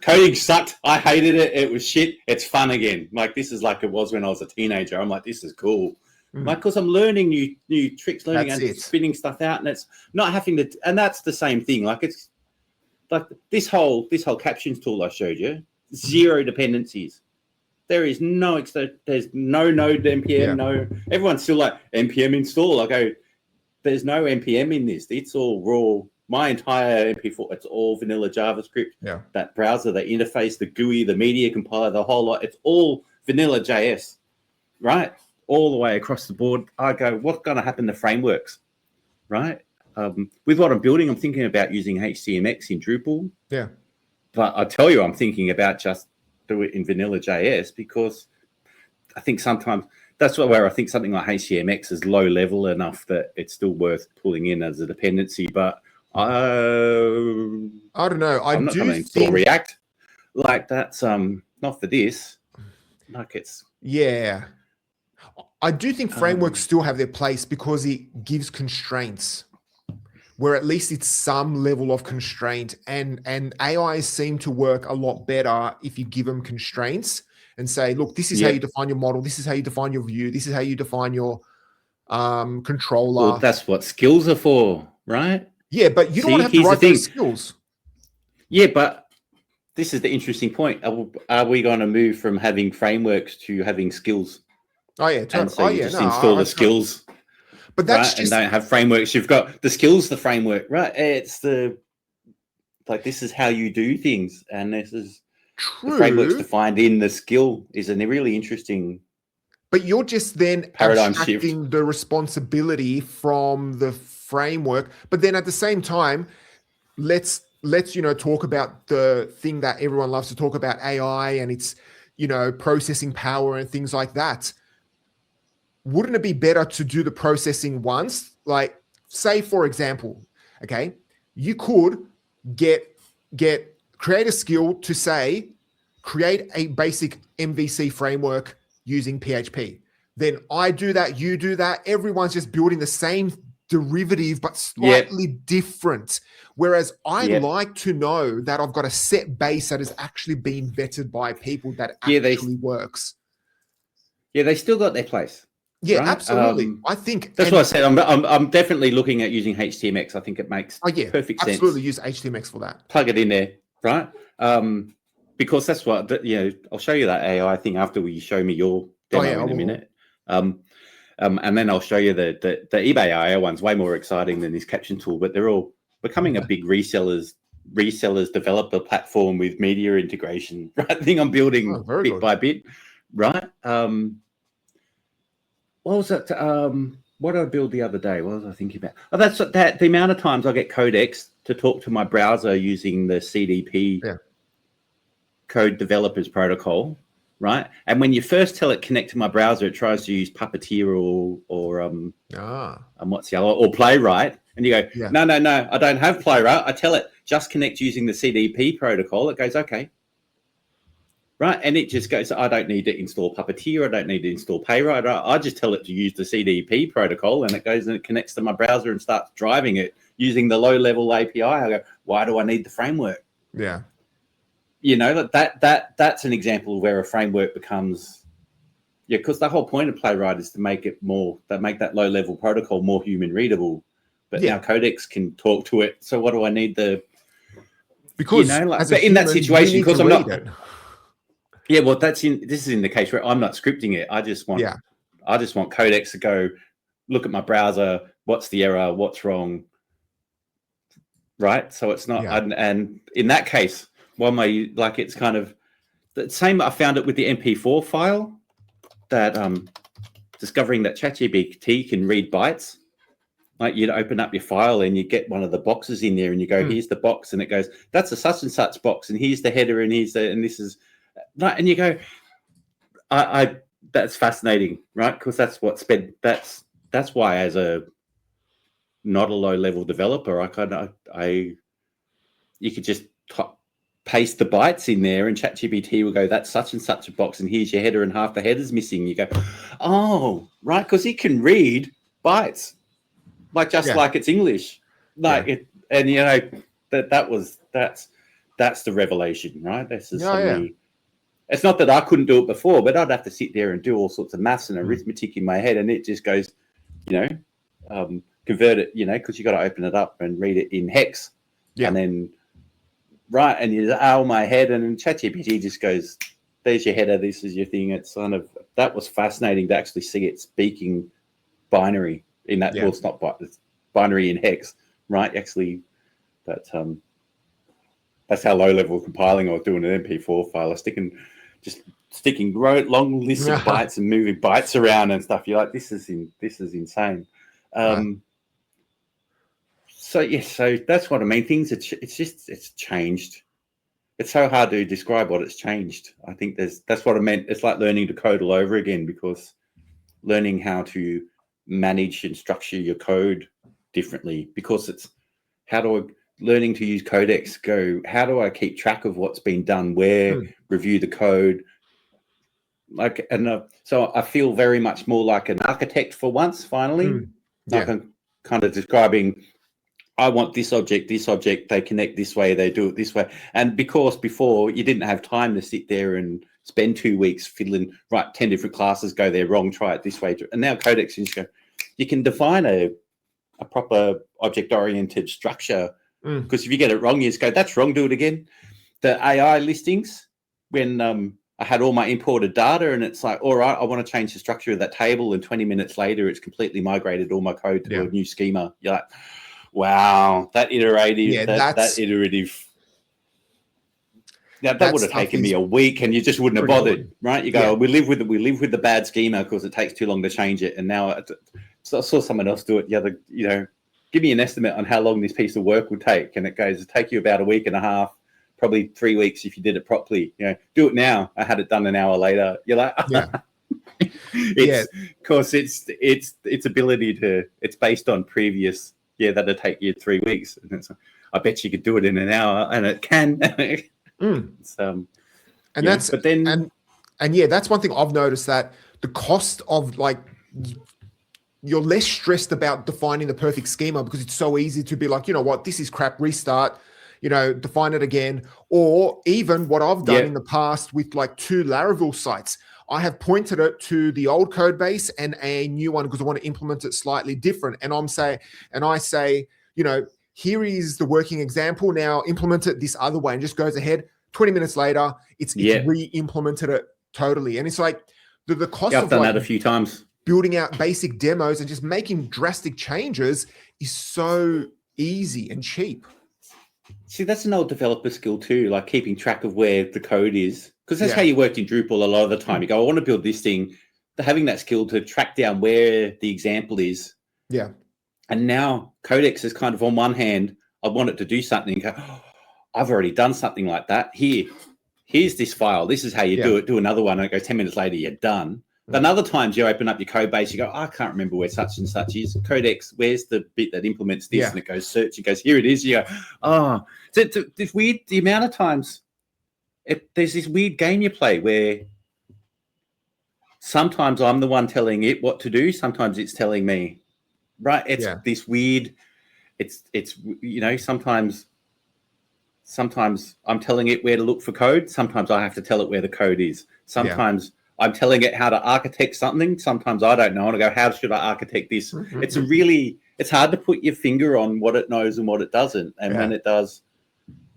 coding sucked. I hated it. It was shit. It's fun again. Like, this is like it was when I was a teenager. I'm like, this is cool. Like, because I'm learning new tricks, learning spinning stuff out, and it's not having to. And that's the same thing. Like, it's like this whole captions tool I showed you. 0 dependencies. There is there's no node npm. No, everyone's still like npm install. I go, there's no npm in this. It's all raw. My entire MP4, it's all vanilla JavaScript. Yeah. That browser, the interface, the GUI, the media compiler, the whole lot. It's all vanilla JS, right? All the way across the board. I go, what's going to happen to frameworks, right? With what I'm building, I'm thinking about using HTMX in Drupal. Yeah. But I tell you, I'm thinking about just do it in vanilla JS because I think sometimes that's where I think something like HTMX is low level enough that it's still worth pulling in as a dependency. But I don't know. I'm not going to install React. Like that's not for this. Like it's I do think frameworks still have their place because it gives constraints, where at least it's some level of constraint, and AIs seem to work a lot better if you give them constraints and say, look, this is how you define your model, this is how you define your view, this is how you define your controller. Well, that's what skills are for, right? Yeah, but you don't have to write those skills. Yeah, but this is the interesting point. Are we going to move from having frameworks to having skills? Oh, yeah. And so you just install the skills. But that's and don't have frameworks. You've got the skills, the framework, right? It's this is how you do things. And this is the frameworks defined in the skill is a really interesting. But you're just then paradigm abstracting shift. The responsibility from the framework. But then at the same time, let's talk about the thing that everyone loves to talk about, AI and its processing power and things like that. Wouldn't it be better to do the processing once? Like, say for example, okay, you could create a skill to say create a basic MVC framework using PHP. Then I do that, you do that. Everyone's just building the same derivative, but slightly different. Whereas I like to know that I've got a set base that is actually being vetted by people that actually works. Yeah, they still got their place. Yeah, right? Absolutely. I think that's what I said. I'm definitely looking at using HTMX. I think it makes perfect sense. Absolutely, use HTMX for that. Plug it in there, right? Because that's what I'll show you that AI thing after you show me your demo in a minute. And then I'll show you the eBay AI one's way more exciting than this caption tool. But they're all becoming a big resellers developer platform with media integration. Right, thing I'm building bit by bit. Right. What was that? What did I build the other day? What was I thinking about? Oh, that's that. The amount of times I get Codex to talk to my browser using the CDP code developers protocol, right? And when you first tell it connect to my browser, it tries to use Puppeteer or what's the other, or Playwright, and you go, no, I don't have Playwright. I tell it just connect using the CDP protocol. It goes, okay. Right, and it just goes, I don't need to install Puppeteer, I don't need to install Playwright. I just tell it to use the CDP protocol, and it goes and it connects to my browser and starts driving it using the low-level API. I go, why do I need the framework? Yeah. That's an example of where a framework becomes, because the whole point of Playwright is to make it make that low-level protocol more human readable. But now Codex can talk to it. So what do I need because in that situation, because I'm not. Yeah, well, this is in the case where I'm not scripting it. I just want Codex to go look at my browser. What's the error? What's wrong? Right. So it's not, and in that case, it's kind of the same. I found it with the MP4 file that discovering that ChatGPT can read bytes. Like you'd open up your file and you get one of the boxes in there and you go, here's the box, and it goes, that's a such and such box, and here's the header, and and this is. Right, and you go, that's fascinating, right? Because that's what's been that's why as not a low level developer, you could just paste the bytes in there, and ChatGPT will go, that's such and such a box, and here's your header, and half the header's missing. You go, oh, right, because it can read bytes, like it's English, and that's the revelation, right? This is It's not that I couldn't do it before, but I'd have to sit there and do all sorts of maths and arithmetic in my head, and it just goes, convert it, because you got to open it up and read it in hex, and then and you my head, and ChatGPT just goes, there's your header, this is your thing. It's that was fascinating to actually see it speaking binary in that. Well, it's not it's binary in hex, right? Actually, that's how low level compiling I was doing an MP4 file. I was sticking long lists of bytes and moving bytes around and stuff. You're like, this is insane. So that's what I mean. It's changed. It's so hard to describe what it's changed. I think that's what I meant. It's like learning to code all over again, because learning how to manage and structure your code differently, because it's learning to use Codex, how do I keep track of what's been done where, review the code. So I feel very much more like an architect for once, finally. I'm kind of describing, I want this object, they connect this way, they do it this way. And because before you didn't have time to sit there and spend 2 weeks fiddling, 10 different classes go there wrong, try it this way. And now Codex, you can define a proper object-oriented structure. Because if you get it wrong, you just go, that's wrong, do it again. The AI listings, when I had all my imported data, and it's like, all right, I want to change the structure of that table, and 20 minutes later, it's completely migrated all my code to a new schema. You're like, wow, that iterative, that iterative. Now, that would have taken me a week, and you just wouldn't have bothered, right? You go, we live with the bad schema because it takes too long to change it. And now I saw someone else do it the other, give me an estimate on how long this piece of work would take. And it goes, it'll take you about a week and a half, probably 3 weeks if you did it properly. Do it now. I had it done an hour later. You're like, because its ability to, it's based on previous, that'll take you 3 weeks. And I bet you could do it in an hour, and it can. That's one thing I've noticed, that the cost of you're less stressed about defining the perfect schema because it's so easy to be like, you know what, this is crap, restart, define it again. Or even what I've done in the past with like 2 Laravel sites, I have pointed it to the old code base and a new one because I want to implement it slightly different. And I say, here is the working example. Now implement it this other way, and just goes ahead. 20 minutes later, it's re-implemented it totally. And it's like the cost I've of done that a few times. Building out basic demos and just making drastic changes is so easy and cheap. See, that's an old developer skill too, like keeping track of where the code is. Because that's how you worked in Drupal a lot of the time. You go, I want to build this thing. Having that skill to track down where the example is. Yeah. And now Codex is kind of, on one hand, I want it to do something. You go, oh, I've already done something like that. Here's this file. This is how you do it. Do another one. And it goes 10 minutes later, you're done. Then other times you open up your code base, you go, I can't remember where such and such is. Codex, where's the bit that implements this? And it goes search. It goes, here it is. You go, it's weird. The amount of times there's this weird game you play where sometimes I'm the one telling it what to do. Sometimes it's telling me, right? It's this weird, it's sometimes I'm telling it where to look for code. Sometimes I have to tell it where the code is. Sometimes I'm telling it how to architect something. Sometimes I don't know. And I go, how should I architect this? Mm-hmm. It's hard to put your finger on what it knows and what it doesn't. And when it does,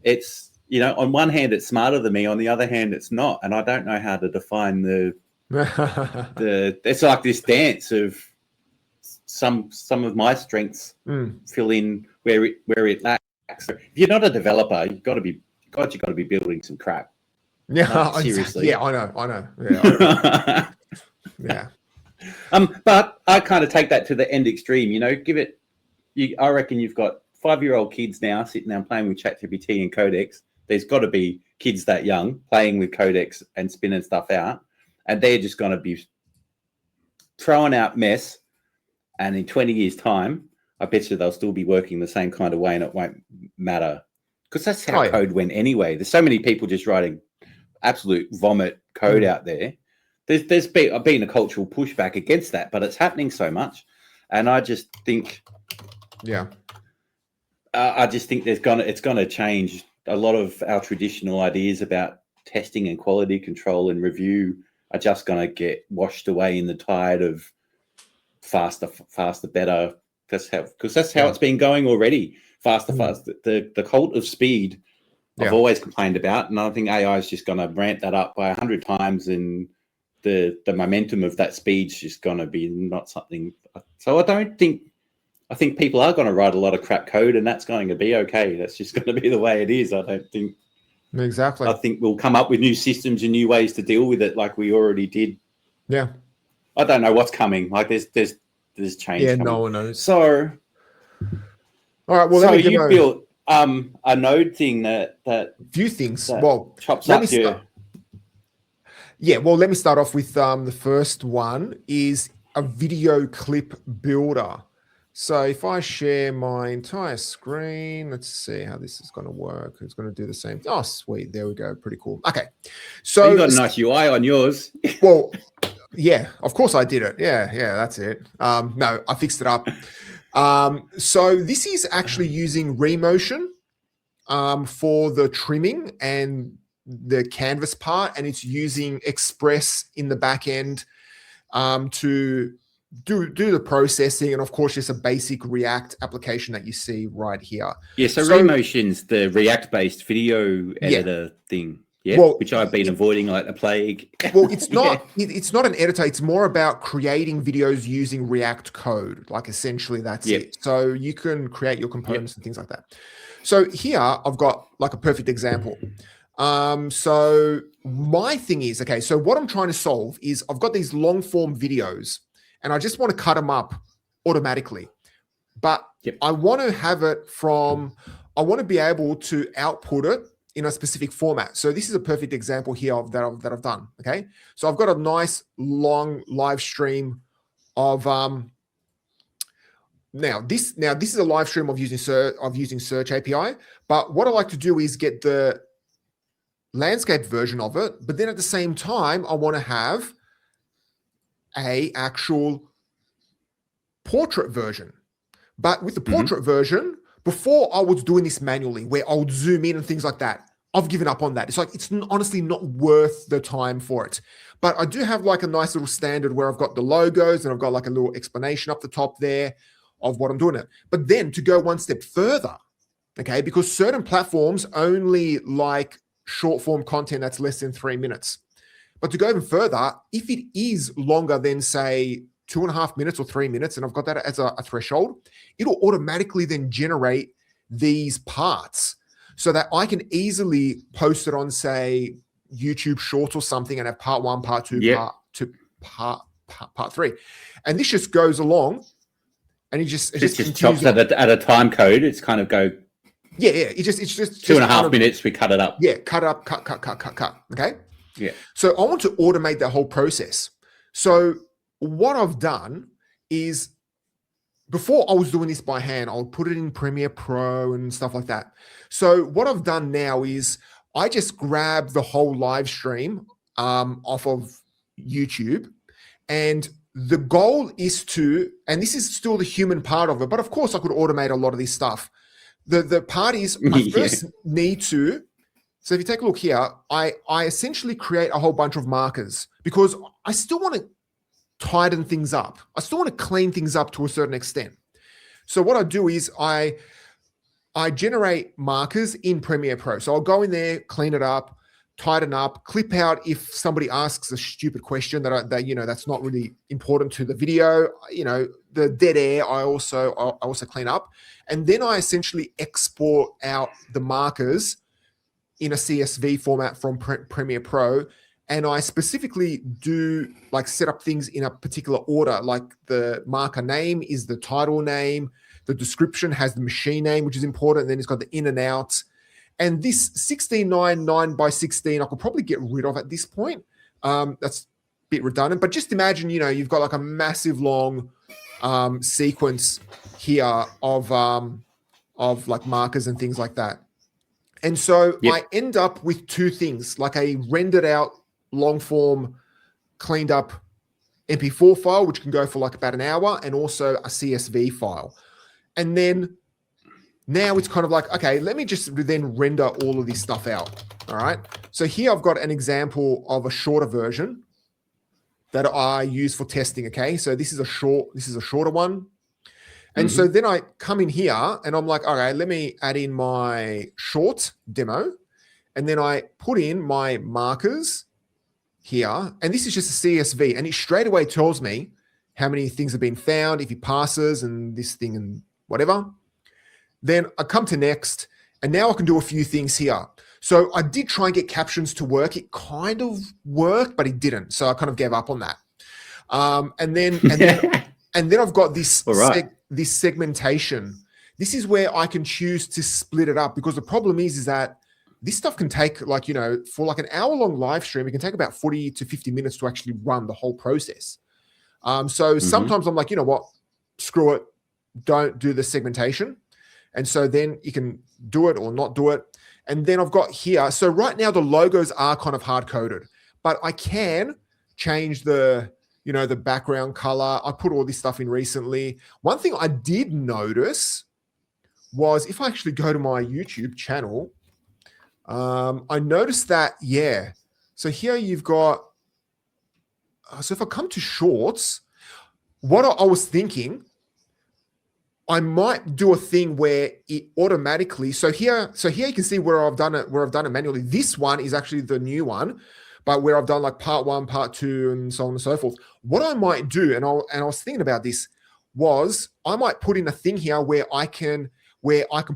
it's, on one hand, it's smarter than me. On the other hand, it's not. And I don't know how to define it's like this dance of some of my strengths fill in where it lacks. So if you're not a developer, you've got to be building some crap. Yeah, seriously. Yeah, I know. Yeah. But I kind of take that to the end extreme. I reckon you've got 5-year-old kids now sitting down playing with ChatGPT and Codex. There's got to be kids that young playing with Codex and spinning stuff out, and they're just going to be throwing out mess. And in 20 years' time, I bet you they'll still be working the same kind of way, and it won't matter because that's how code went anyway. There's so many people just writing absolute vomit code out there. There's been a cultural pushback against that, but it's happening so much, and I just think, it's gonna change. A lot of our traditional ideas about testing and quality control and review are just gonna get washed away in the tide of faster, better. Because that's how it's been going already. Faster. The cult of speed. I've always complained about, and I think AI is just going to ramp that up by 100 times, and the momentum of that speed's just going to be not something. So I think people are going to write a lot of crap code, and that's going to be okay. That's just going to be the way it is. I don't think exactly. I think we'll come up with new systems and new ways to deal with it, like we already did. Yeah. I don't know what's coming. Like there's change. Yeah, coming. no one knows. So, all right. Well, so you built a node thing that few things. That chops up your. Yeah, well, let me start off with the first one is a video clip builder. So if I share my entire screen, let's see how this is going to work. It's going to do the same. Oh, sweet. There we go. Pretty cool. Okay. So you got a nice UI on yours. Well, yeah, of course I did it. Yeah, that's it. No, I fixed it up. So this is actually using Remotion for the trimming and the canvas part, and it's using Express in the back end to do the processing, and of course just a basic React application that you see right here. Yeah, so Remotion's the React-based video editor thing. Yeah, well, which I've been avoiding like the plague. Well, it's not it's not an editor. It's more about creating videos using React code. Like essentially that's it. So you can create your components and things like that. So here I've got like a perfect example. So my thing is, okay, so what I'm trying to solve is I've got these long form videos and I just want to cut them up automatically. But I want to have it I want to be able to output it in a specific format. So this is a perfect example here of that I've done. Okay. So I've got a nice long live stream of now this is a live stream of using Search API. But what I like to do is get the landscape version of it, but then at the same time, I want to have a actual portrait version. But with the portrait version, before I was doing this manually, where I would zoom in and things like that, I've given up on that. It's like, it's honestly not worth the time for it. But I do have like a nice little standard where I've got the logos and I've got like a little explanation up the top there of what I'm doing it. But then to go one step further, okay, because certain platforms only like short form content that's less than 3 minutes. But to go even further, if it is longer than say 2.5 minutes or 3 minutes, and I've got that as a threshold, it'll automatically then generate these parts so that I can easily post it on, say, YouTube Shorts or something and have part 1, part 2, part 3. And this just goes along and it just chops at a time code. It's kind of go. Yeah. It's just 2.5 minutes. We cut it up. Yeah. Cut it up, cut. Okay. Yeah. So I want to automate that whole process. So what I've done is, before I was doing this by hand, I'll put it in Premiere Pro and stuff like that. So what I've done now is I just grab the whole live stream off of YouTube, and the goal is to, and this is still the human part of it, but of course I could automate a lot of this stuff. The part is I first need to, so if you take a look here, I essentially create a whole bunch of markers because I still want to tighten things up. I still want to clean things up to a certain extent. So what I do is I generate markers in Premiere Pro. So I'll go in there, clean it up, tighten up, clip out if somebody asks a stupid question that that's not really important to the video. The dead air I also clean up, and then I essentially export out the markers in a CSV format from Premiere Pro. And I specifically do like set up things in a particular order, like the marker name is the title name, the description has the machine name, which is important. And then it's got the in and out. And this 16:9 9:16, I could probably get rid of at this point. That's a bit redundant, but just imagine, you've got like a massive long sequence here of like markers and things like that. And so I end up with two things, like a rendered out long form, cleaned up MP4 file, which can go for like about an hour, and also a CSV file. And then now it's kind of like, okay, let me just then render all of this stuff out. All right. So here I've got an example of a shorter version that I use for testing. Okay. So this is a shorter one. And so then I come in here and I'm like, all right, let me add in my short demo. And then I put in my markers here. And this is just a CSV. And it straight away tells me how many things have been found, if he passes and this thing and whatever. Then I come to next. And now I can do a few things here. So I did try and get captions to work. It kind of worked, but it didn't. So I kind of gave up on that. And then I've got this, this segmentation. This is where I can choose to split it up, because the problem is that this stuff can take like, for like an hour-long live stream, it can take about 40 to 50 minutes to actually run the whole process. So sometimes I'm like, you know what, screw it, don't do the segmentation. And so then you can do it or not do it. And then I've got here, so right now the logos are kind of hard-coded, but I can change the background color. I put all this stuff in recently. One thing I did notice was if I actually go to my YouTube channel, I noticed that, so here you've got, so if I come to shorts, what I was thinking, I might do a thing where it automatically, so here you can see where I've done it manually. This one is actually the new one, but where I've done like part 1, part 2, and so on and so forth. What I might do, and I was thinking about this, was I might put in a thing here where I can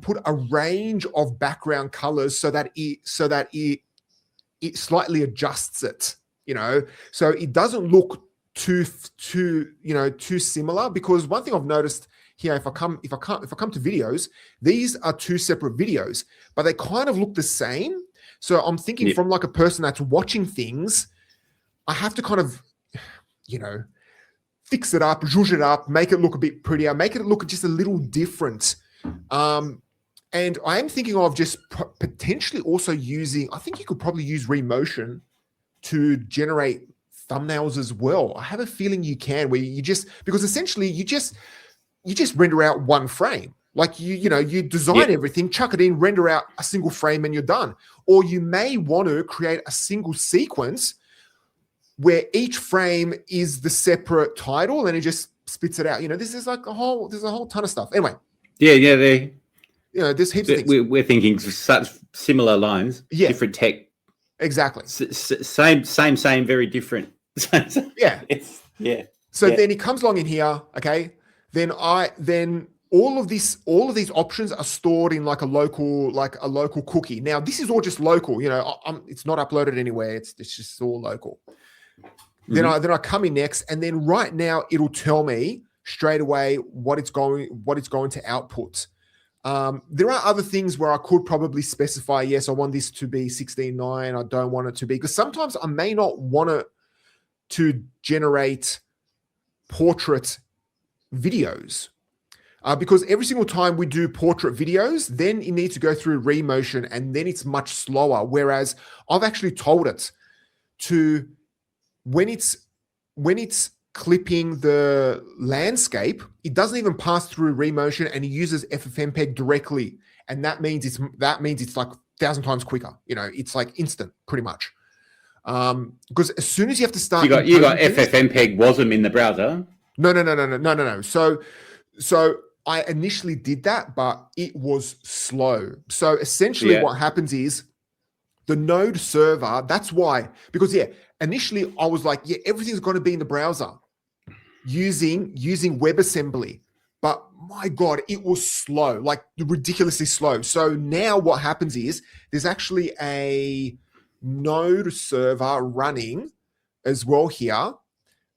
put a range of background colors so that it slightly adjusts it, so it doesn't look too similar. Because one thing I've noticed here, if I come to videos, these are two separate videos, but they kind of look the same. So I'm thinking from like a person that's watching things, I have to kind of, fix it up, zhuzh it up, make it look a bit prettier, make it look just a little different. And I am thinking of just potentially also using, I think you could probably use Remotion to generate thumbnails as well. I have a feeling you can, where you just, because essentially you just render out one frame. Like you design everything, chuck it in, render out a single frame, and you're done. Or you may want to create a single sequence where each frame is the separate title, and it just spits it out. This is like there's a whole ton of stuff. Anyway. Yeah. There's heaps of things. We're thinking such similar lines. Yeah. Different tech. Exactly. Same, very different. Yeah. Yeah. So then he comes along in here. Okay. Then all of these options are stored in like a local cookie. Now this is all just local. It's not uploaded anywhere. It's just all local. Mm-hmm. Then I come in next, and then right now it'll tell me straight away what it's going to output. There are other things where I could probably specify, yes, I want this to be 16:9. I don't want it to be, because sometimes I may not want it to generate portrait videos. Because every single time we do portrait videos, then it needs to go through Remotion, and then it's much slower. Whereas I've actually told it to, when it's clipping the landscape, it doesn't even pass through Remotion, and it uses FFmpeg directly, and that means it's like 1,000 times quicker. It's like instant, pretty much. Because as soon as you have to start, you got FFmpeg wasm in the browser. No. So I initially did that, but it was slow. So essentially what happens is the node server, that's why, because initially I was like, everything's going to be in the browser using WebAssembly. But my God, it was slow, like ridiculously slow. So now what happens is there's actually a node server running as well here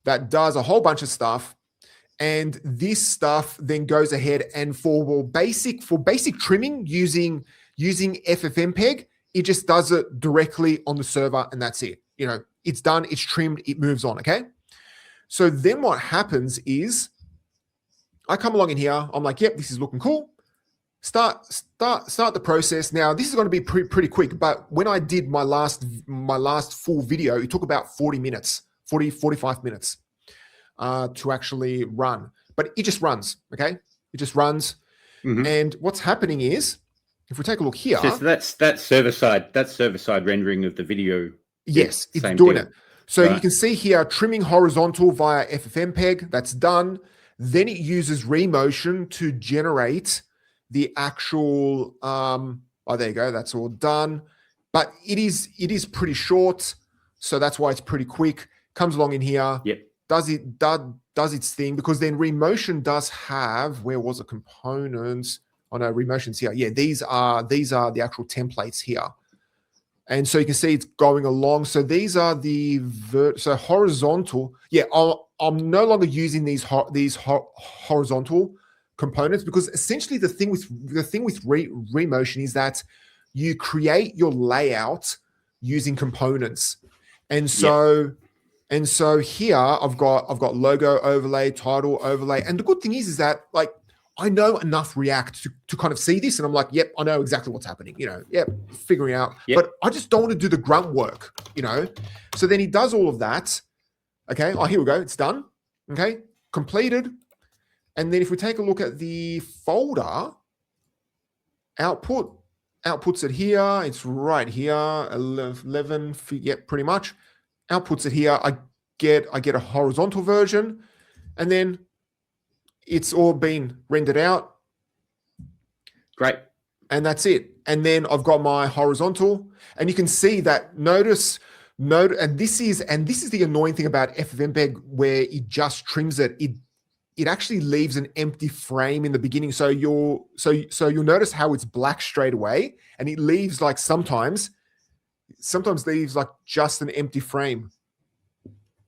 that does a whole bunch of stuff. And this stuff then goes ahead and for basic trimming using FFmpeg, it just does it directly on the server, and that's it. It's done, it's trimmed, it moves on. Okay. So then what happens is I come along in here, I'm like, yep, this is looking cool. Start the process. Now this is going to be pretty quick, but when I did my last full video, it took about 45 minutes. To actually run, but it just runs. Okay, it just runs. Mm-hmm. And what's happening is, if we take a look here, so that's server side rendering of the video. Yes, it's doing it. So you can see here, trimming horizontal via FFmpeg. That's done. Then it uses Remotion to generate the actual. There you go. That's all done. But it is pretty short, so that's why it's pretty quick. Comes along in here. Yep. Does its thing, because then Remotion does have, where was the components? Oh no, Remotion's here. Yeah, these are the actual templates here, and so you can see it's going along. So these are the horizontal. Yeah, I'm no longer using these horizontal components, because essentially the thing with Remotion is that you create your layout using components, and so. Yep. And so here I've got logo overlay, title overlay. And the good thing is that, like, I know enough React to kind of see this, and I'm like, yep, I know exactly what's happening, figuring out. Yep. But I just don't want to do the grunt work, So then he does all of that. Okay. Oh, here we go. It's done. Okay. Completed. And then if we take a look at the folder outputs it here. It's right here. 11. Yep, pretty much. Outputs it here. I get a horizontal version, and then it's all been rendered out. Great. And that's it. And then I've got my horizontal, and you can see that and this is the annoying thing about FFmpeg, where it just trims it. It actually leaves an empty frame in the beginning. So you'll notice how it's black straight away, and it leaves like sometimes leaves like just an empty frame.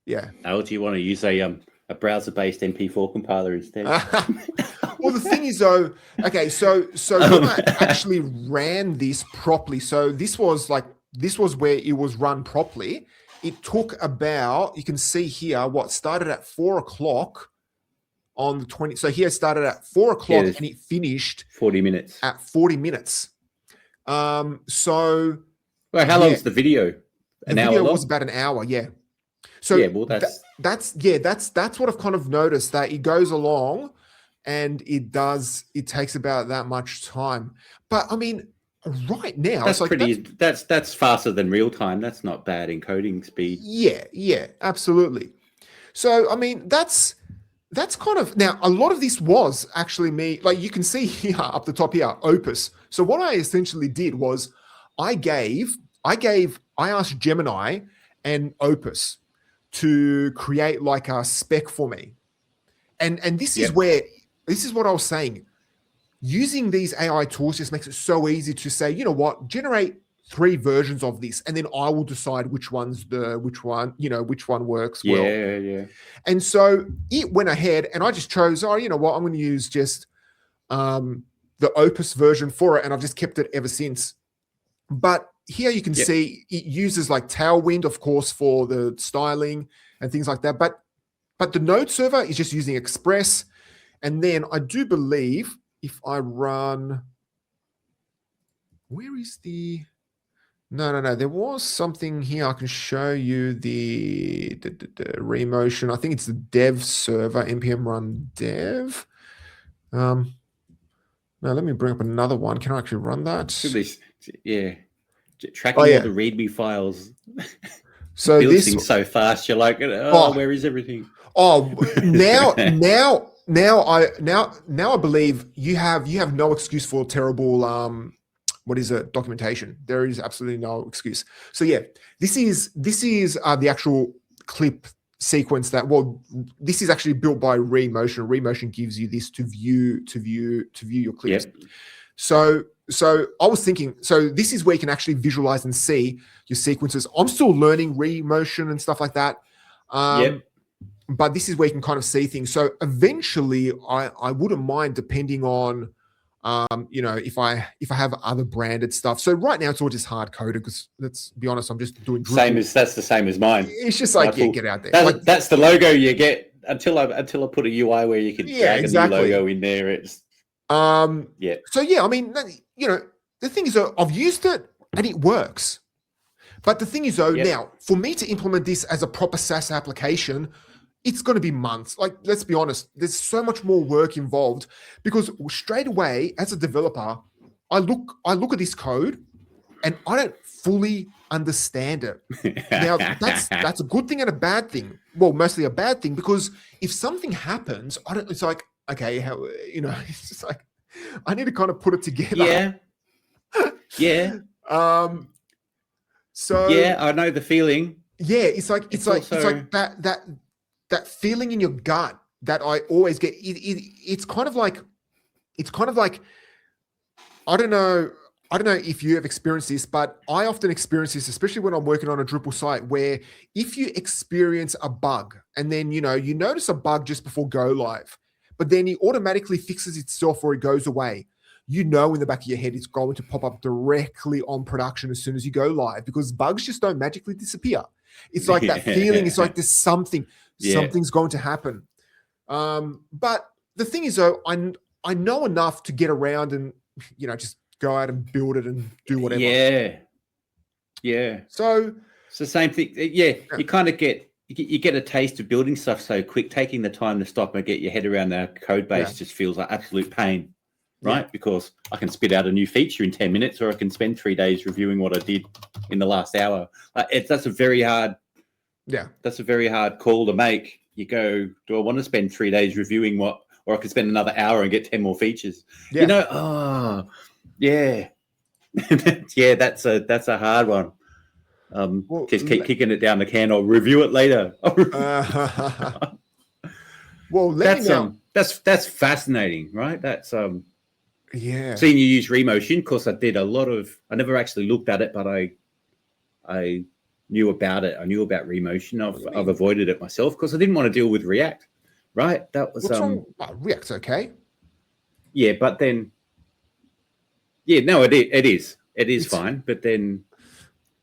Yeah. Now, do you want to use a browser-based MP4 compiler instead? Well, the thing is, though, okay, so when I actually ran this properly, so this was where it was run properly. It took about, you can see here, what started at 4:00 on the 20. So here it started at 4:00 and it finished 40 minutes. At 40 minutes. So. Well, how long is the video? The video was about an hour, yeah. So yeah, well, that's that's what I've kind of noticed, that it goes along and it takes about that much time. But I mean, right now that's it's like that's faster than real time. That's not bad encoding speed. yeah, absolutely. So I mean, that's kind of, now a lot of this was actually me, like you can see here up the top here, Opus. So what I essentially did was I asked Gemini and Opus to create like a spec for me. And this is what I was saying. Using these AI tools just makes it so easy to say, you know what, generate 3 versions of this, and then I will decide which one works well. Yeah. And so it went ahead and I just chose, you know what, I'm going to use just the Opus version for it, and I've just kept it ever since. But here you can see it uses like Tailwind, of course, for the styling and things like that. But the node server is just using Express. And then I do believe if I run, where is the, no, there was something here. I can show you the Remotion. I think it's the dev server, npm run dev. Now let me bring up another one. Can I actually run that? Tracking all the README files. So this thing's so fast. You're like, where is everything? Now I believe you have no excuse for terrible documentation. There is absolutely no excuse. So yeah, this is the actual clip sequence this is actually built by Remotion. Remotion gives you this to view your clips. Yep. So I was thinking, so this is where you can actually visualize and see your sequences. I'm still learning Remotion and stuff like that. But this is where you can kind of see things. So eventually I wouldn't mind, depending on, if I have other branded stuff. So right now it's all just hard coded, because let's be honest, I'm just doing that's the same as mine. It's just like, get out there. That's the logo you get until I put a UI where you can drag a new logo in there. It's So yeah, I mean, the thing is, though, I've used it and it works. But the thing is, though, now for me to implement this as a proper SaaS application, it's going to be months. Like, let's be honest, there's so much more work involved, because straight away as a developer, I look at this code and I don't fully understand it. Now that's a good thing and a bad thing. Well, mostly a bad thing, because if something happens, it's like, okay, it's just like, I need to kind of put it together. Yeah. So yeah, I know the feeling. Yeah, it's like that feeling in your gut that I always get. It's kind of like I don't know if you have experienced this, but I often experience this, especially when I'm working on a Drupal site, where if you experience a bug and then you notice a bug just before go live, but then it automatically fixes itself or it goes away. In the back of your head, it's going to pop up directly on production as soon as you go live, because bugs just don't magically disappear. It's like that feeling. It's like there's something's going to happen. But the thing is, though, I know enough to get around and, just go out and build it and do whatever. Yeah. So it's the same thing. Yeah. You kind of get a taste of building stuff so quick. Taking the time to stop and get your head around our code base just feels like absolute pain. Right? Because I can spit out a new feature in 10 minutes, or I can spend 3 days reviewing what I did in the last hour. That's a very hard call to make. You go, do I want to spend 3 days reviewing or I could spend another hour and get 10 more features? Yeah. Yeah, that's a hard one. Just keep kicking it down the can, or review it later. Well, let me know. That's fascinating, right? That's Yeah. Seeing you use Remotion, of course, I never actually looked at it, but I knew about it. I knew about Remotion. I've avoided it myself because I didn't want to deal with React, right? That was what's wrong? React's okay. Yeah, but then it is fine. But then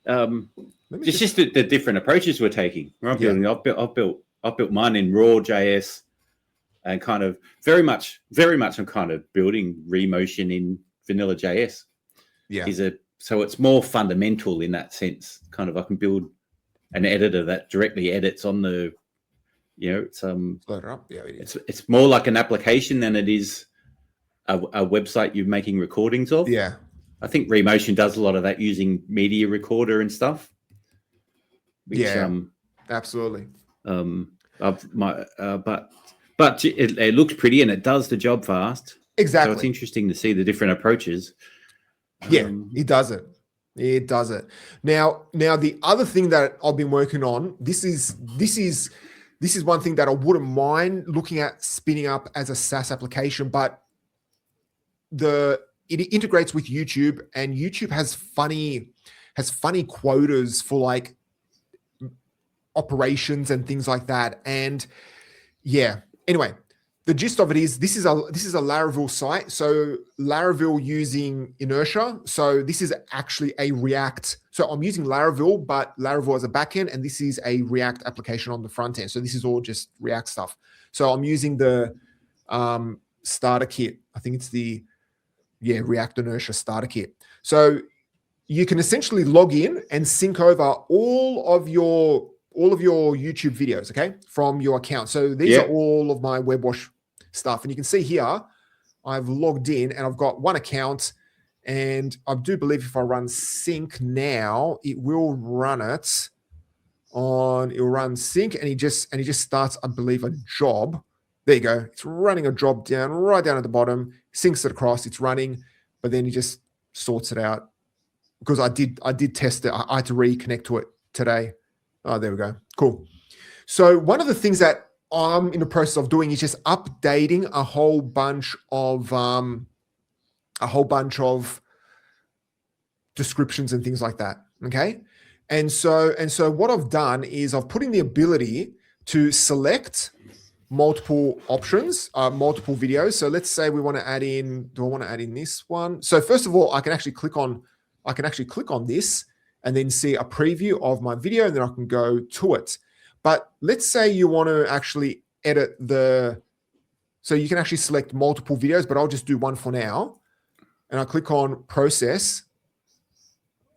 it's just the different approaches we're taking. Right? I've built mine in raw JS. And kind of very much I'm kind of building Remotion in vanilla JS. Yeah. So it's more fundamental in that sense. Kind of I can build an editor that directly edits on the, it's Load it up. Yeah, it is. It's more like an application than it is a website you're making recordings of. Yeah. I think Remotion does a lot of that using Media Recorder and stuff. Which, absolutely. But it looks pretty and it does the job fast. Exactly. So it's interesting to see the different approaches. Yeah, it does it. It does it. Now the other thing that I've been working on, this is one thing that I wouldn't mind looking at spinning up as a SaaS application, but it integrates with YouTube, and YouTube has funny quotas for like operations and things like that. And yeah, anyway, the gist of it is this is a Laravel site. So Laravel using Inertia. So this is actually a React. So I'm using Laravel, but Laravel as a backend, and this is a React application on the front end. So this is all just React stuff. So I'm using the starter kit. I think it's the React Inertia starter kit. So you can essentially log in and sync over all of your YouTube videos, okay, from your account. So these are all of my WebWash stuff. And you can see here, I've logged in and I've got one account, and I do believe if I run sync now, it will run sync, and it just starts, I believe, a job. There you go. It's running a job right down at the bottom, syncs it across, it's running, but then he just sorts it out. Because I did test it. I had to reconnect to it today. Oh, there we go. Cool. So one of the things that I'm in the process of doing is just updating a whole bunch of descriptions and things like that. Okay. And so what I've done is I've put in the ability to select multiple options, multiple videos. So let's say we want to add in, do I want to add in this one? So first of all, I can actually click on this and then see a preview of my video, and then I can go to it. But let's say you want to actually edit so you can actually select multiple videos, but I'll just do one for now. And I click on process.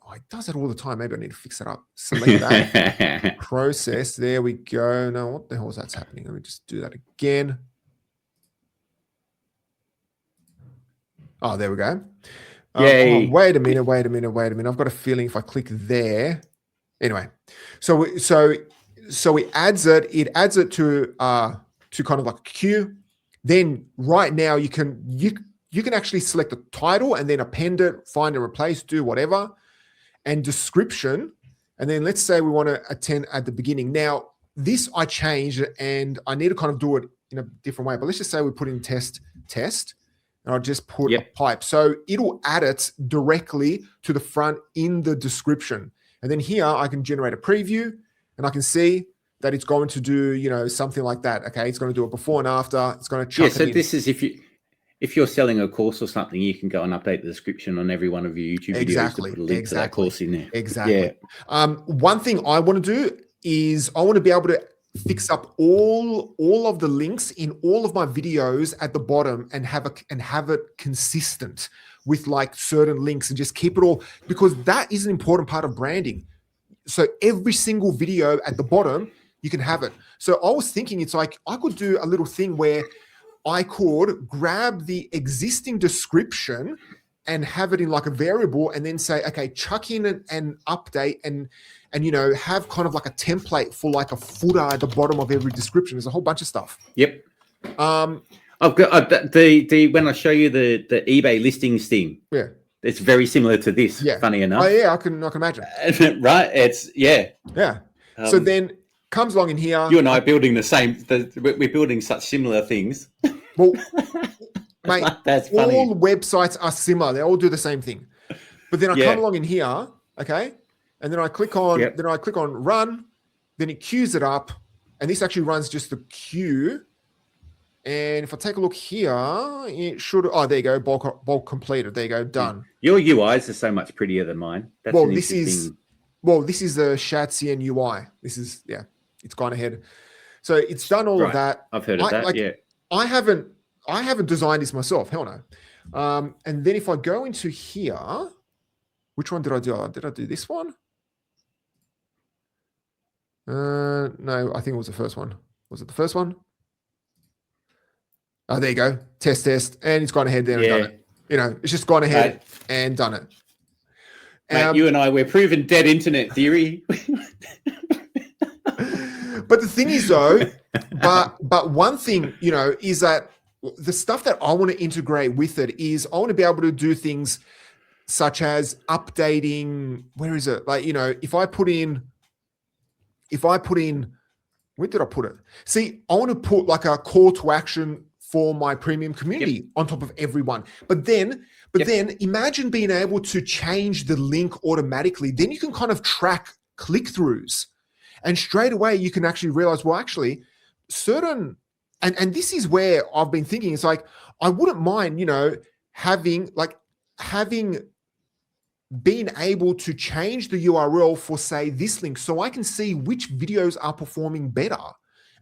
Oh, it does it all the time. Maybe I need to fix it up. Select that. Process. There we go. No, what the hell is that's happening? Let me just do that again. Oh, there we go. Yay. Wait a minute. I've got a feeling if I click there. Anyway, so it adds it to kind of like a queue. Then right now you can actually select the title and then append it, find and replace, do whatever, and description. And then let's say we want to attend at the beginning. Now this I changed and I need to kind of do it in a different way. But let's just say we put in test. And I'll just put a pipe. So it'll add it directly to the front in the description. And then here I can generate a preview and I can see that it's going to do, something like that. Okay. It's going to do a before and after. It's going to chuck it in. This is if you're selling a course or something, you can go and update the description on every one of your YouTube videos to put a link to that course in there. Exactly. Yeah. One thing I want to do is I want to be able to fix up all of the links in all of my videos at the bottom and have it consistent with like certain links and just keep it all, because that is an important part of branding. So every single video at the bottom, you can have it. So I was thinking it's like I could do a little thing where I could grab the existing description and have it in like a variable and then say, okay, chuck in an update and have kind of like a template for like a footer at the bottom of every description. There's a whole bunch of stuff. Yep. I've got the when I show you the eBay listings thing. Yeah. It's very similar to this. Yeah. Funny enough. Oh yeah, I can imagine. Right. It's yeah. So then comes along in here. You and I are building we're building such similar things. Well, mate, that's funny. All websites are similar. They all do the same thing. But then I come along in here, okay, and then I click on run. Then it queues it up, and this actually runs just the queue. And if I take a look here, it should. Oh, there you go. Bulk completed. There you go. Done. Your UIs are so much prettier than mine. That's this is the Shatsian UI. This is it's gone ahead. So it's done all of that. I've heard of that. I haven't designed this myself. Hell no. And then if I go into here, which one did I do? Did I do this one? No, I think it was the first one. Was it the first one? Oh, there you go. Test, and it's gone ahead there and done it. You know, it's just gone ahead and done it. Mate, you and I, we're proving dead internet theory. But the thing is, though, but one thing, you know, is that the stuff that I want to integrate with it is I want to be able to do things such as updating. Where is it? Like, you know, if I put in, where did I put it? See, I want to put like a call to action for my premium community on top of everyone. But then imagine being able to change the link automatically. Then you can kind of track click-throughs. And straight away, you can actually realize, well, actually, certain, and this is where I've been thinking, it's like, I wouldn't mind, you know, having being able to change the URL for, say, this link, so I can see which videos are performing better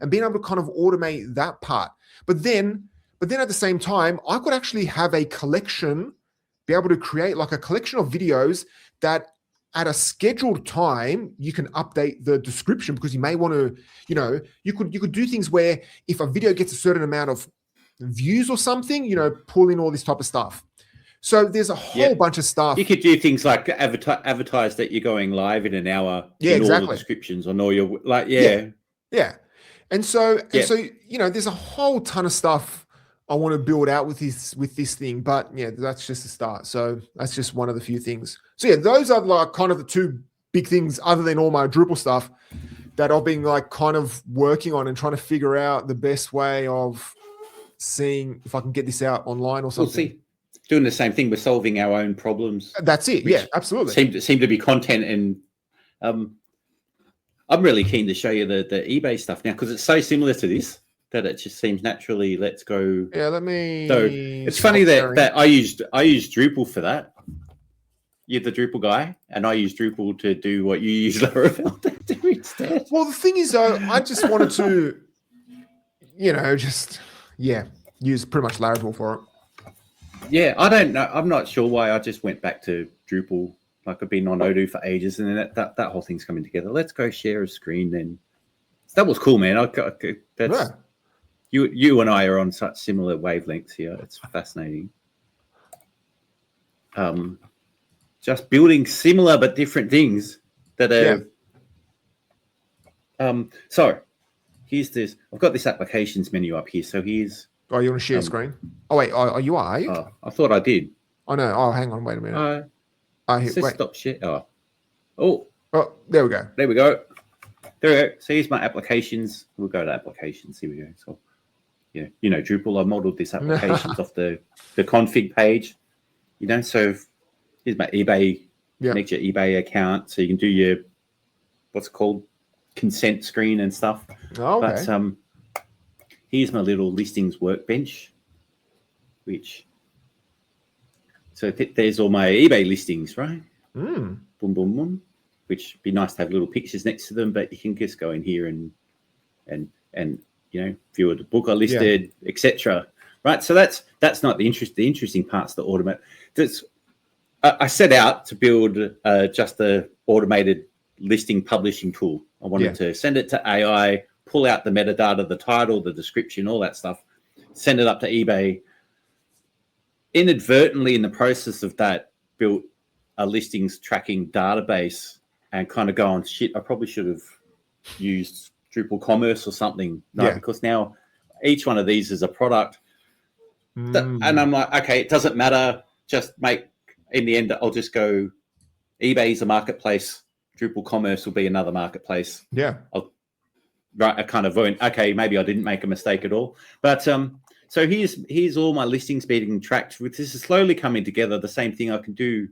and being able to kind of automate that part. But then at the same time, I could actually have a collection, be able to create like a collection of videos that at a scheduled time, you can update the description, because you may want to, you know, you could do things where if a video gets a certain amount of views or something, you know, pull in all this type of stuff. So there's a whole bunch of stuff. You could do things like advertise that you're going live in an hour. Yeah, in exactly. All the descriptions on all your, like, Yeah. And so, you know, there's a whole ton of stuff I want to build out with this thing, but yeah, that's just a start. So that's just one of the few things. So yeah, those are like kind of the two big things, other than all my Drupal stuff, that I've been like kind of working on and trying to figure out the best way of seeing if I can get this out online or something. We'll see. Doing the same thing, we're solving our own problems. That's it. Yeah, absolutely. Seem to be content, and I'm really keen to show you the eBay stuff now, because it's so similar to this that it just seems naturally. Let's go. Yeah, let me. So it's funny that I used Drupal for that. You're the Drupal guy, and I use Drupal to do what you use Laravel to do instead. Well, the thing is, though, I just wanted to, you know, use pretty much Laravel for it. Yeah, I don't know. I'm not sure why I just went back to Drupal. Like, I've been on Odoo for ages, and then that whole thing's coming together. Let's go share a screen then. That was cool, man. You and I are on such similar wavelengths here. It's fascinating. Just building similar but different things that are. So here's this. I've got this applications menu up here. So here's. Oh, you want to share screen? Oh wait, are you? I thought I did. Oh no. Oh, hang on. Wait a minute. Wait. Stop share. Oh, there we go. There we go. So here's my applications. We'll go to applications. Here we go. So, you know, Drupal. I modeled this applications off the config page. You know, so here's my eBay. Connect your eBay account, so you can do your what's it called consent screen and stuff. Oh, okay. But here's my little listings workbench, so there's all my eBay listings, right? Boom, boom, boom. Which would be nice to have little pictures next to them, but you can just go in here and you know, view the book I listed, etc. Right. So that's not the interest. The interesting part's the automate. I set out to build just the automated listing publishing tool. I wanted to send it to AI, pull out the metadata, the title, the description, all that stuff, send it up to eBay. Inadvertently, in the process of that, built a listings tracking database and kind of going, shit, I probably should have used Drupal Commerce or something. No, because now each one of these is a product. And I'm like, okay, it doesn't matter. Just in the end, I'll just go, eBay's a marketplace. Drupal Commerce will be another marketplace. Yeah. I kind of went, okay, maybe I didn't make a mistake at all. But so here's all my listings being tracked. This is slowly coming together. The same thing I can do.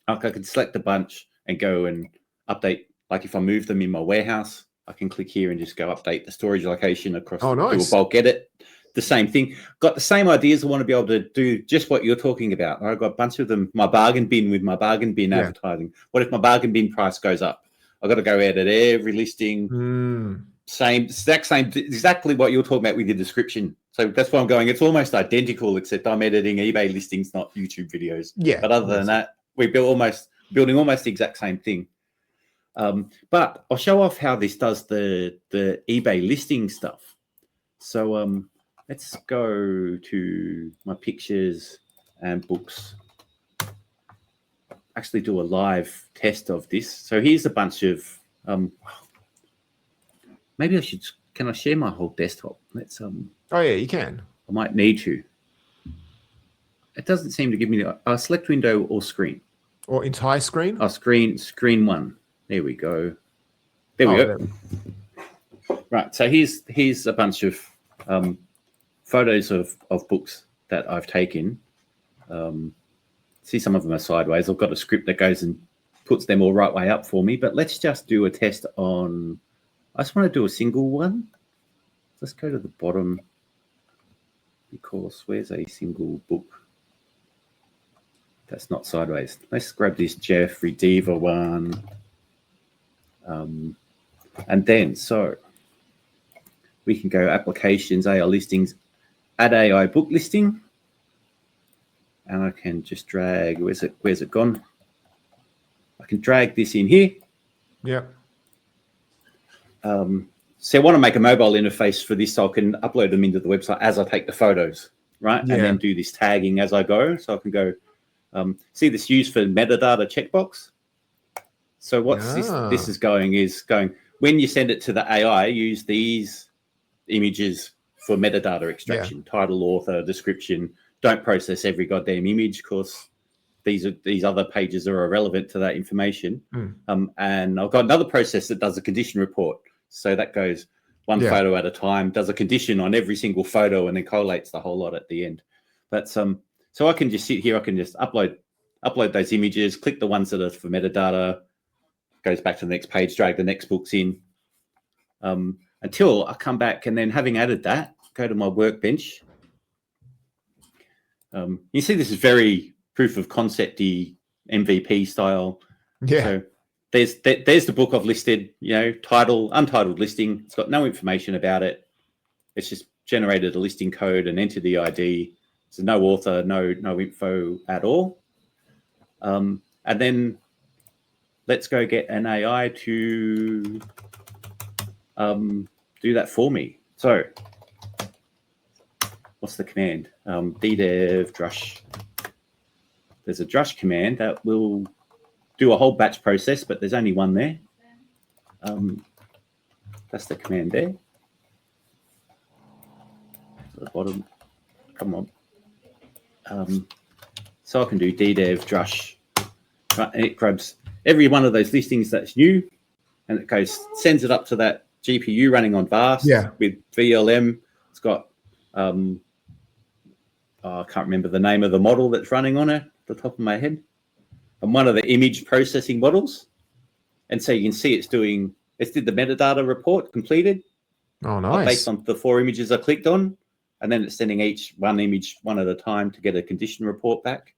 I can select a bunch and go and update. Like if I move them in my warehouse, I can click here and just go update the storage location across Google Bulk Edit. The same thing. Got the same ideas. I want to be able to do just what you're talking about. I've got a bunch of them. My bargain bin with my bargain bin advertising. What if my bargain bin price goes up? I've got to go edit every listing. Exactly what you're talking about with your description. So that's why I'm going. It's almost identical, except I'm editing eBay listings, not YouTube videos. Yeah. But other than that, we're building almost the exact same thing. But I'll show off how this does the eBay listing stuff. So let's go to my pictures and books. Actually do a live test of this. So here's a bunch of, maybe I should, can I share my whole desktop? Let's, oh yeah, you can. I might need to. It doesn't seem to give me the, select window or screen. Or entire screen? Oh, screen one. There we go. There we go. Right, so here's a bunch of photos of books that I've taken. See, some of them are sideways. I've got a script that goes and puts them all right way up for me. But let's just do a test on, I just want to do a single one. Let's go to the bottom, because where's a single book? That's not sideways. Let's grab this Jeffrey Diva one. And then, so we can go applications, AI listings, add AI book listing. And I can just drag, where's it gone? I can drag this in here. Yeah. So I want to make a mobile interface for this, so I can upload them into the website as I take the photos, right? Yeah. And then do this tagging as I go. So I can go, see this used for metadata checkbox. So what's this is going, when you send it to the AI, use these images for metadata extraction, title, author, description. Don't process every goddamn image, because these other pages are irrelevant to that information. And I've got another process that does a condition report. So that goes one photo at a time, does a condition on every single photo, and then collates the whole lot at the end. But so I can just sit here, I can just upload those images, click the ones that are for metadata, goes back to the next page, drag the next books in, until I come back, and then having added that, go to my workbench. You see, this is very proof of concept-y, MVP style. Yeah. So there's the book I've listed, title, untitled listing. It's got no information about it. It's just generated a listing code and entered the ID. So no author, no info at all. And then let's go get an AI to do that for me. So what's the command? ddev drush. There's a drush command that will do a whole batch process, but there's only one there. That's the command there. To the bottom. Come on. So I can do ddev drush. Right, and it grabs every one of those listings that's new, and it goes, sends it up to that GPU running on VAST with VLM. It's got I can't remember the name of the model that's running on it, at the top of my head, and one of the image processing models. And so you can see it's did the metadata report completed. Oh, nice. Based on the 4 images I clicked on, and then it's sending each one image one at a time to get a condition report back.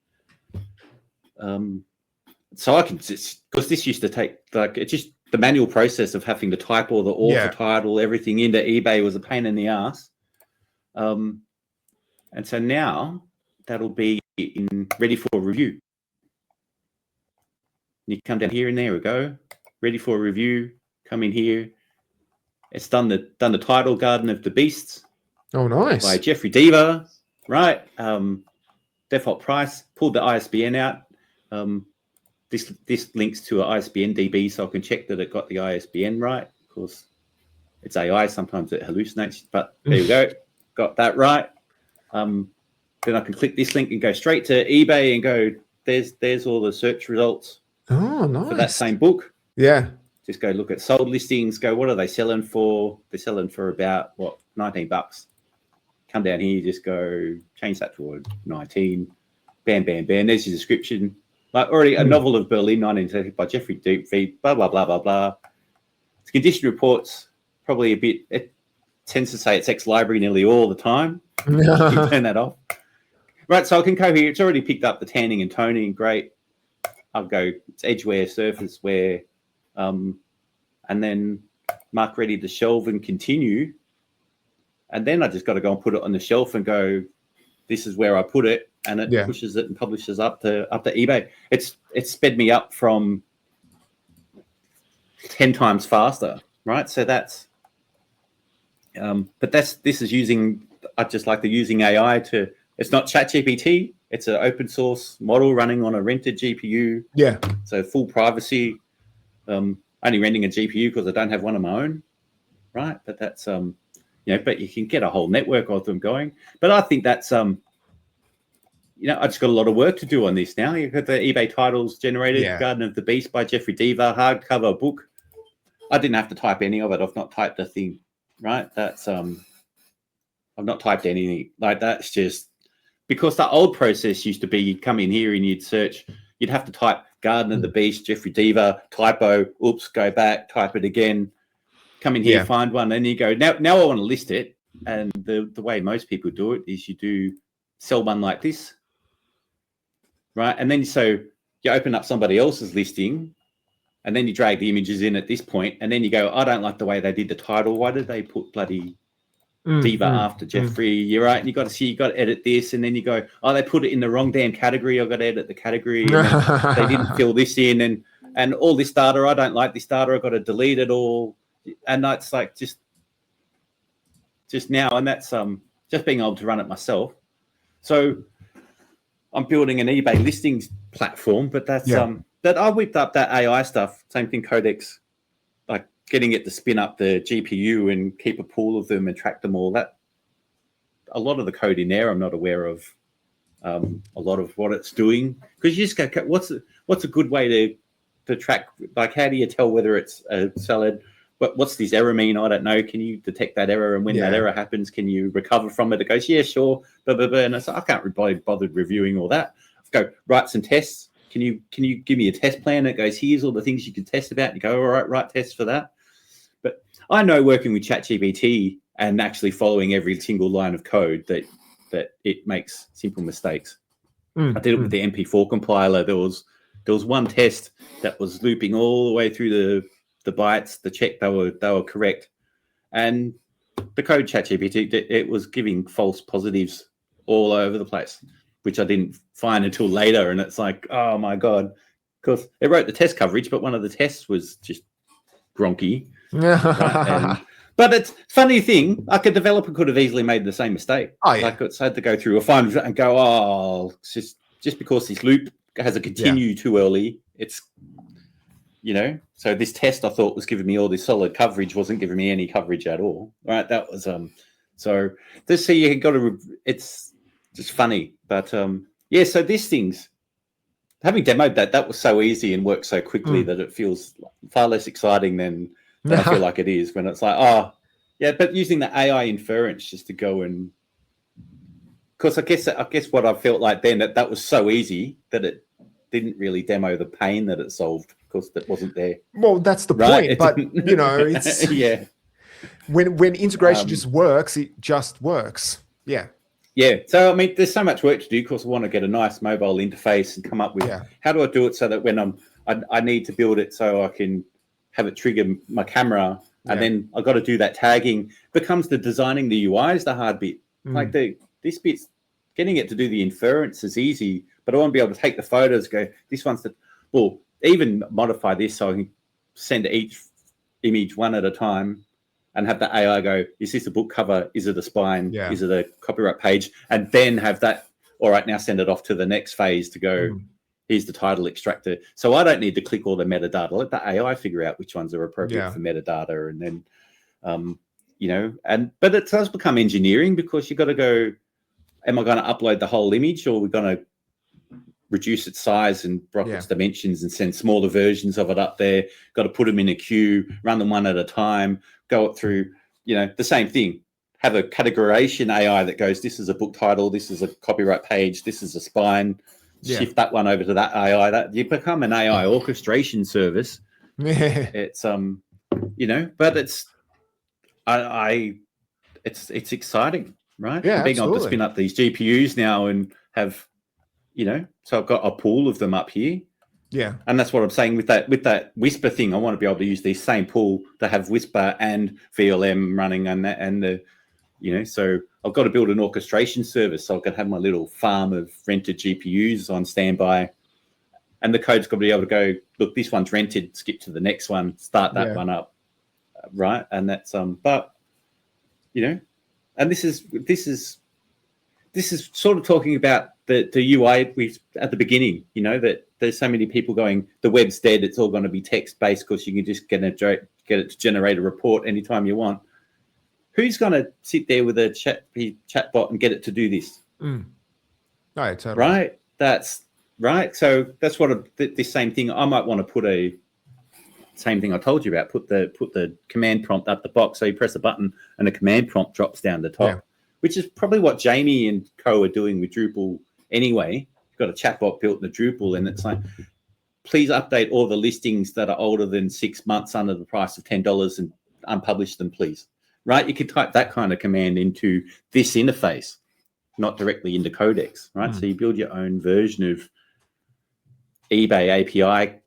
So I can just, because this used to take, it's just the manual process of having to type all the author title, everything into eBay was a pain in the ass. And so now that'll be ready for review. You come down here, and there we go, ready for review. Come in here. It's done the title, Garden of the Beasts. Oh, nice. By Jeffrey Diva, right? Default price. Pulled the ISBN out. This links to an ISBN DB, so I can check that it got the ISBN right. Of course, it's AI. Sometimes it hallucinates, but there you go. Got that right. Then I can click this link and go straight to eBay and go, there's all the search results. Oh, nice. For that same book. Yeah. Just go look at sold listings, go, what are they selling for? They're selling for about, $19. Come down here, just go, change that to 19. Bam, bam, bam. There's your description. Like already a novel of Berlin, 1930 by Jeffrey Diva, blah, blah, blah, blah, blah. It's condition reports, probably a bit, it tends to say it's ex-library nearly all the time. You turn that off. Right, so I can go here. It's already picked up the tanning and toning. Great. I'll go, it's edgeware, surface wear, and then mark ready to shelve and continue. And then I just got to go and put it on the shelf and go, this is where I put it, and it pushes it and publishes up to eBay. It's sped me up from 10 times faster, right? So that's, but this is using, I just like the using AI to, it's not ChatGPT, it's an open source model running on a rented GPU. Yeah. So full privacy, only renting a GPU because I don't have one of my own, right? But that's, but you can get a whole network of them going. But I think that's, I just got a lot of work to do on this now. You've got the eBay titles generated, Garden of the Beast by Jeffrey Deaver, hardcover book. I didn't have to type any of it. I've not typed a thing, right? That's, I've not typed anything. Like, that's just, because the old process used to be you'd come in here and you'd search, you'd have to type Garden of the Beast, Jeffrey Deaver, typo, oops, go back, type it again, come in here, find one, and you go, now I want to list it. And the way most people do it is you do sell one like this, right? And then so you open up somebody else's listing, and then you drag the images in at this point, and then you go, I don't like the way they did the title. Why did they put bloody Deaver after Jeffrey? You're right. And you got to edit this. And then you go, oh, they put it in the wrong damn category. I've got to edit the category. And then they didn't fill this in. And all this data, I don't like this data. I've got to delete it all. And that's like just now. And that's just being able to run it myself. So I'm building an eBay listings platform, but that's that I whipped up that AI stuff. Same thing, Codex, like getting it to spin up the GPU and keep a pool of them and track them all. That a lot of the code in there, I'm not aware of a lot of what it's doing, because you just go, what's a good way to track? Like, how do you tell whether it's a salad? What's this error mean? I don't know. Can you detect that error? And when that error happens, can you recover from it? It goes, yeah, sure. Blah, blah, blah. And I said, I can't be bothered reviewing all that. I go, write some tests. Can you give me a test plan? It goes, here's all the things you can test about. And you go, all right, write tests for that. But I know, working with ChatGPT and actually following every single line of code, that it makes simple mistakes. I did it with the MP4 compiler. There was one test that was looping all the way through the bytes, the check they were correct, and the code ChatGPT, it was giving false positives all over the place, which I didn't find until later. And it's like, oh my god, because it wrote the test coverage, but one of the tests was just gronky. Right? But it's funny thing, like, a developer could have easily made the same mistake. Like, it's had to go through a fine and go, oh, it's just because this loop has a continue too early, it's, so this test I thought was giving me all this solid coverage wasn't giving me any coverage at all. Right? That was so this, so you got to, it's just funny. But so these things, having demoed that was so easy and worked so quickly that it feels far less exciting than I feel like it is when it's like, oh yeah, but using the AI inference just to go and, because I guess what I felt like then, that was so easy that it didn't really demo the pain that it solved, because that wasn't there. Well, that's the point. But it's when integration just works, it just works. Yeah. So I mean, there's so much work to do, because I want to get a nice mobile interface and come up with how do I do it so that when I need to build it so I can have it trigger my camera, and then I've got to do that tagging. Becomes the designing the UI is the hard bit. Like this bit's getting it to do the inference is easy, but I want to be able to take the photos, go, this one's even modify this so I can send each image one at a time and have the AI go, is this a book cover? Is it a spine? Is it a copyright page? And then have that, all right, now send it off to the next phase to go, here's the title extractor. So I don't need to click all the metadata. Let the AI figure out which ones are appropriate for metadata. And then, but it does become engineering, because you've got to go, am I going to upload the whole image, or are we going to reduce its size and block its dimensions and send smaller versions of it up there? Got to put them in a queue, run them one at a time, go it through, the same thing. Have a categorization AI that goes, this is a book title, this is a copyright page, this is a spine. Shift that one over to that AI. That you become an AI orchestration service. It's but it's it's exciting, right? Being able to spin up these GPUs now and have, so I've got a pool of them up here. And that's what I'm saying with that Whisper thing. I want to be able to use the same pool to have Whisper and VLM running so I've got to build an orchestration service so I can have my little farm of rented GPUs on standby. and the code's got to be able to go, look, this one's rented, skip to the next one, start that one up, right? And that's but and this is sort of talking about the UI we at the beginning, that there's so many people going, the web's dead, it's all going to be text based because you can just get it to generate a report anytime you want. Who's going to sit there with a chat bot and get it to do this? Right, totally. Right. That's right. So that's what this same thing. I might want to put same thing I told you about. Put the command prompt up the box. So you press a button and the command prompt drops down the top, which is probably what Jamie and co are doing with Drupal anyway. You've got a chatbot built in the Drupal, and it's like, please update all the listings that are older than 6 months under the price of $10 and unpublish them, please. Right? You could type that kind of command into this interface, not directly into Codex, right? So you build your own version of eBay API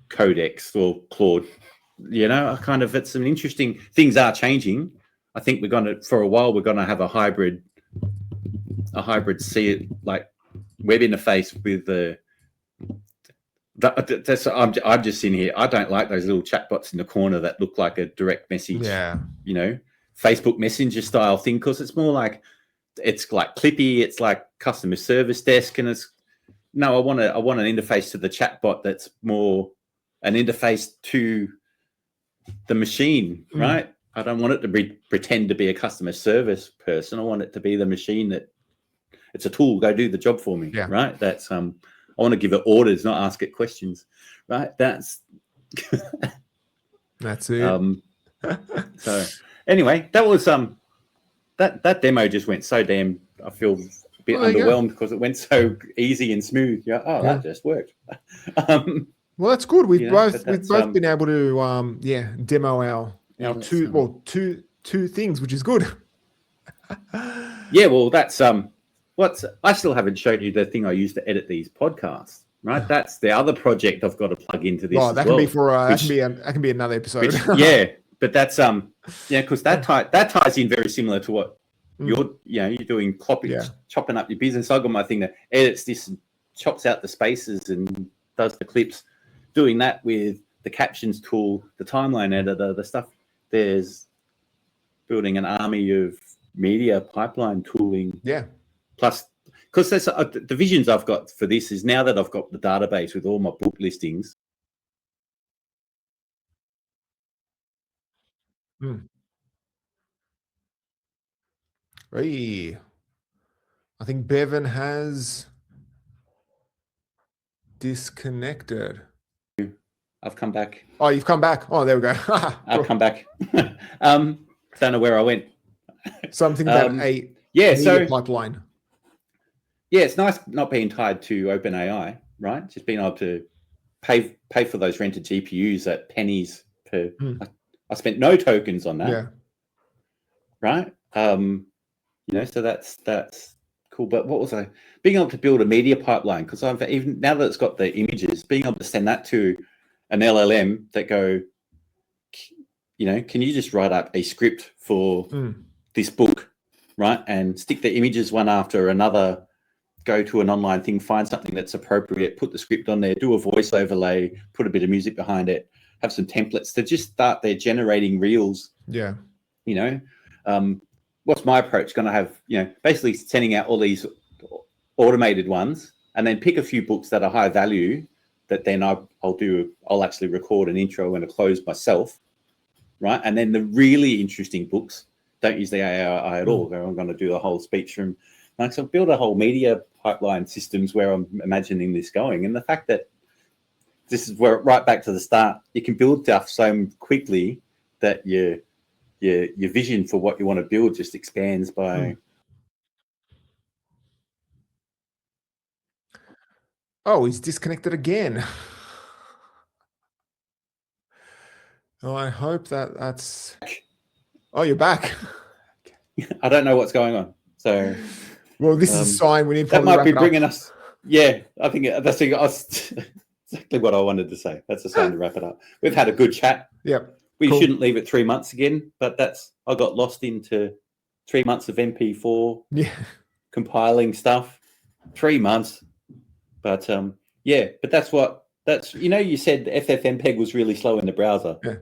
Codex or Claude. It's some interesting things are changing. I think for a while, we're going to have a hybrid like web interface with I'm just in here. I don't like those little chatbots in the corner that look like a direct message, Facebook Messenger style thing, because it's more like, it's like Clippy, it's like customer service desk, and I want an interface to the chatbot that's more an interface to the machine, right? I don't want it to pretend to be a customer service person. I want it to be the machine that it's a tool. Go do the job for me, right? That's I want to give it orders, not ask it questions, right? That's it. So anyway, that was that demo just went so damn. I feel a bit underwhelmed because it went so easy and smooth. That just worked. Well, that's good. We've both been able to demo our two things, which is good. Well, that's I still haven't showed you the thing I use to edit these podcasts. Right, that's the other project I've got to plug into this. That can be that can be another episode. But that's because that ties in very similar to what you're doing, chopping up your business. I got my thing that edits this and chops out the spaces and does the clips. Doing that with the captions tool, the timeline editor, the stuff. There's building an army of media pipeline tooling. Plus, because that's the visions I've got for this is now that I've got the database with all my book listings. Hey, I think Bevan has disconnected. I've come back. Oh, you've come back. Oh, there we go. I've come back. Don't know where I went. Something about a pipeline. Yeah, it's nice not being tied to OpenAI, right? Just being able to pay for those rented GPUs at pennies per. I spent no tokens on that. Right. So that's cool. But what was I being able to build a media pipeline? Because I've even now that it's got the images, being able to send that to an LLM that go, can you just write up a script for this book, right? And stick the images one after another, go to an online thing, find something that's appropriate, put the script on there, do a voice overlay, put a bit of music behind it, have some templates to just start there generating reels. What's my approach going to have, basically sending out all these automated ones and then pick a few books that are high value that then I'll actually record an intro and a close myself, right? And then the really interesting books, don't use the AI at all. I'm going to do the whole speech from, so build a whole media pipeline systems where I'm imagining this going. And the fact that this is where right back to the start, you can build stuff so quickly that your vision for what you want to build just expands by. Oh, he's disconnected again. Oh, I hope that's. Oh, you're back. I don't know what's going on. So, well, this is a sign we need. That might be bringing us. Yeah, I think that's exactly what I wanted to say. That's a sign to wrap it up. We've had a good chat. Yep. We shouldn't leave it 3 months again, but I got lost into 3 months of MP4 compiling stuff. 3 months, but Yeah, but that's you said FFmpeg was really slow in the browser. Yeah.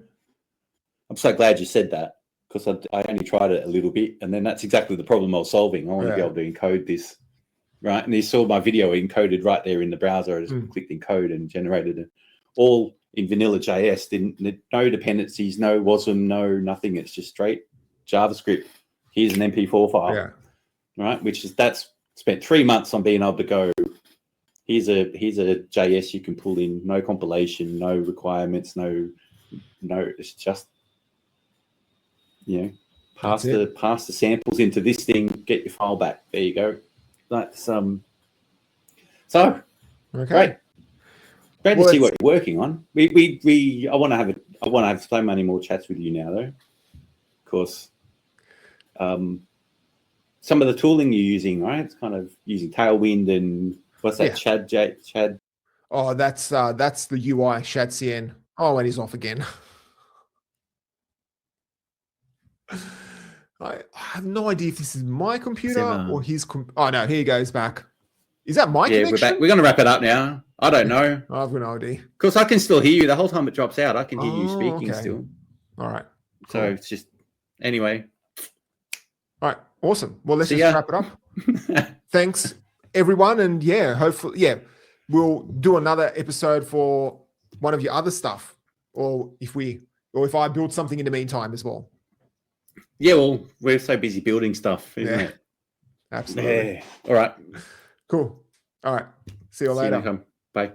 I'm so glad you said that, because I only tried it a little bit, and then that's exactly the problem I was solving. I want to be able to encode this, right? And you saw my video encoded right there in the browser. I just clicked encode and generated it all in vanilla JS. No dependencies, no WASM, no nothing. It's just straight JavaScript. Here's an MP4 file, right? That's spent 3 months on being able to go. Here's a JS you can pull in. No compilation, no requirements, no. It's just pass the samples into this thing. Get your file back. There you go. That's so Okay. Great to see what you're working on. I want to have so many more chats with you now, though. Of course, some of the tooling you're using, right? It's kind of using Tailwind and what's that? Chad. Oh, that's the UI Shadcn. Oh, and he's off again. I have no idea if this is my computer or his. Oh no, here he goes back. Is that my connection? We're back. We're going to wrap it up now. I don't know. I've got no idea. Of course, I can still hear you. The whole time it drops out, I can hear you speaking still. All right. Cool. So it's just, anyway. All right. Awesome. Well, let's just wrap it up. Thanks, everyone. And hopefully, we'll do another episode for one of your other stuff, or if I build something in the meantime as well. Yeah, well, we're so busy building stuff, isn't it? Absolutely. Yeah. All right. Cool. All right. See you later. Bye.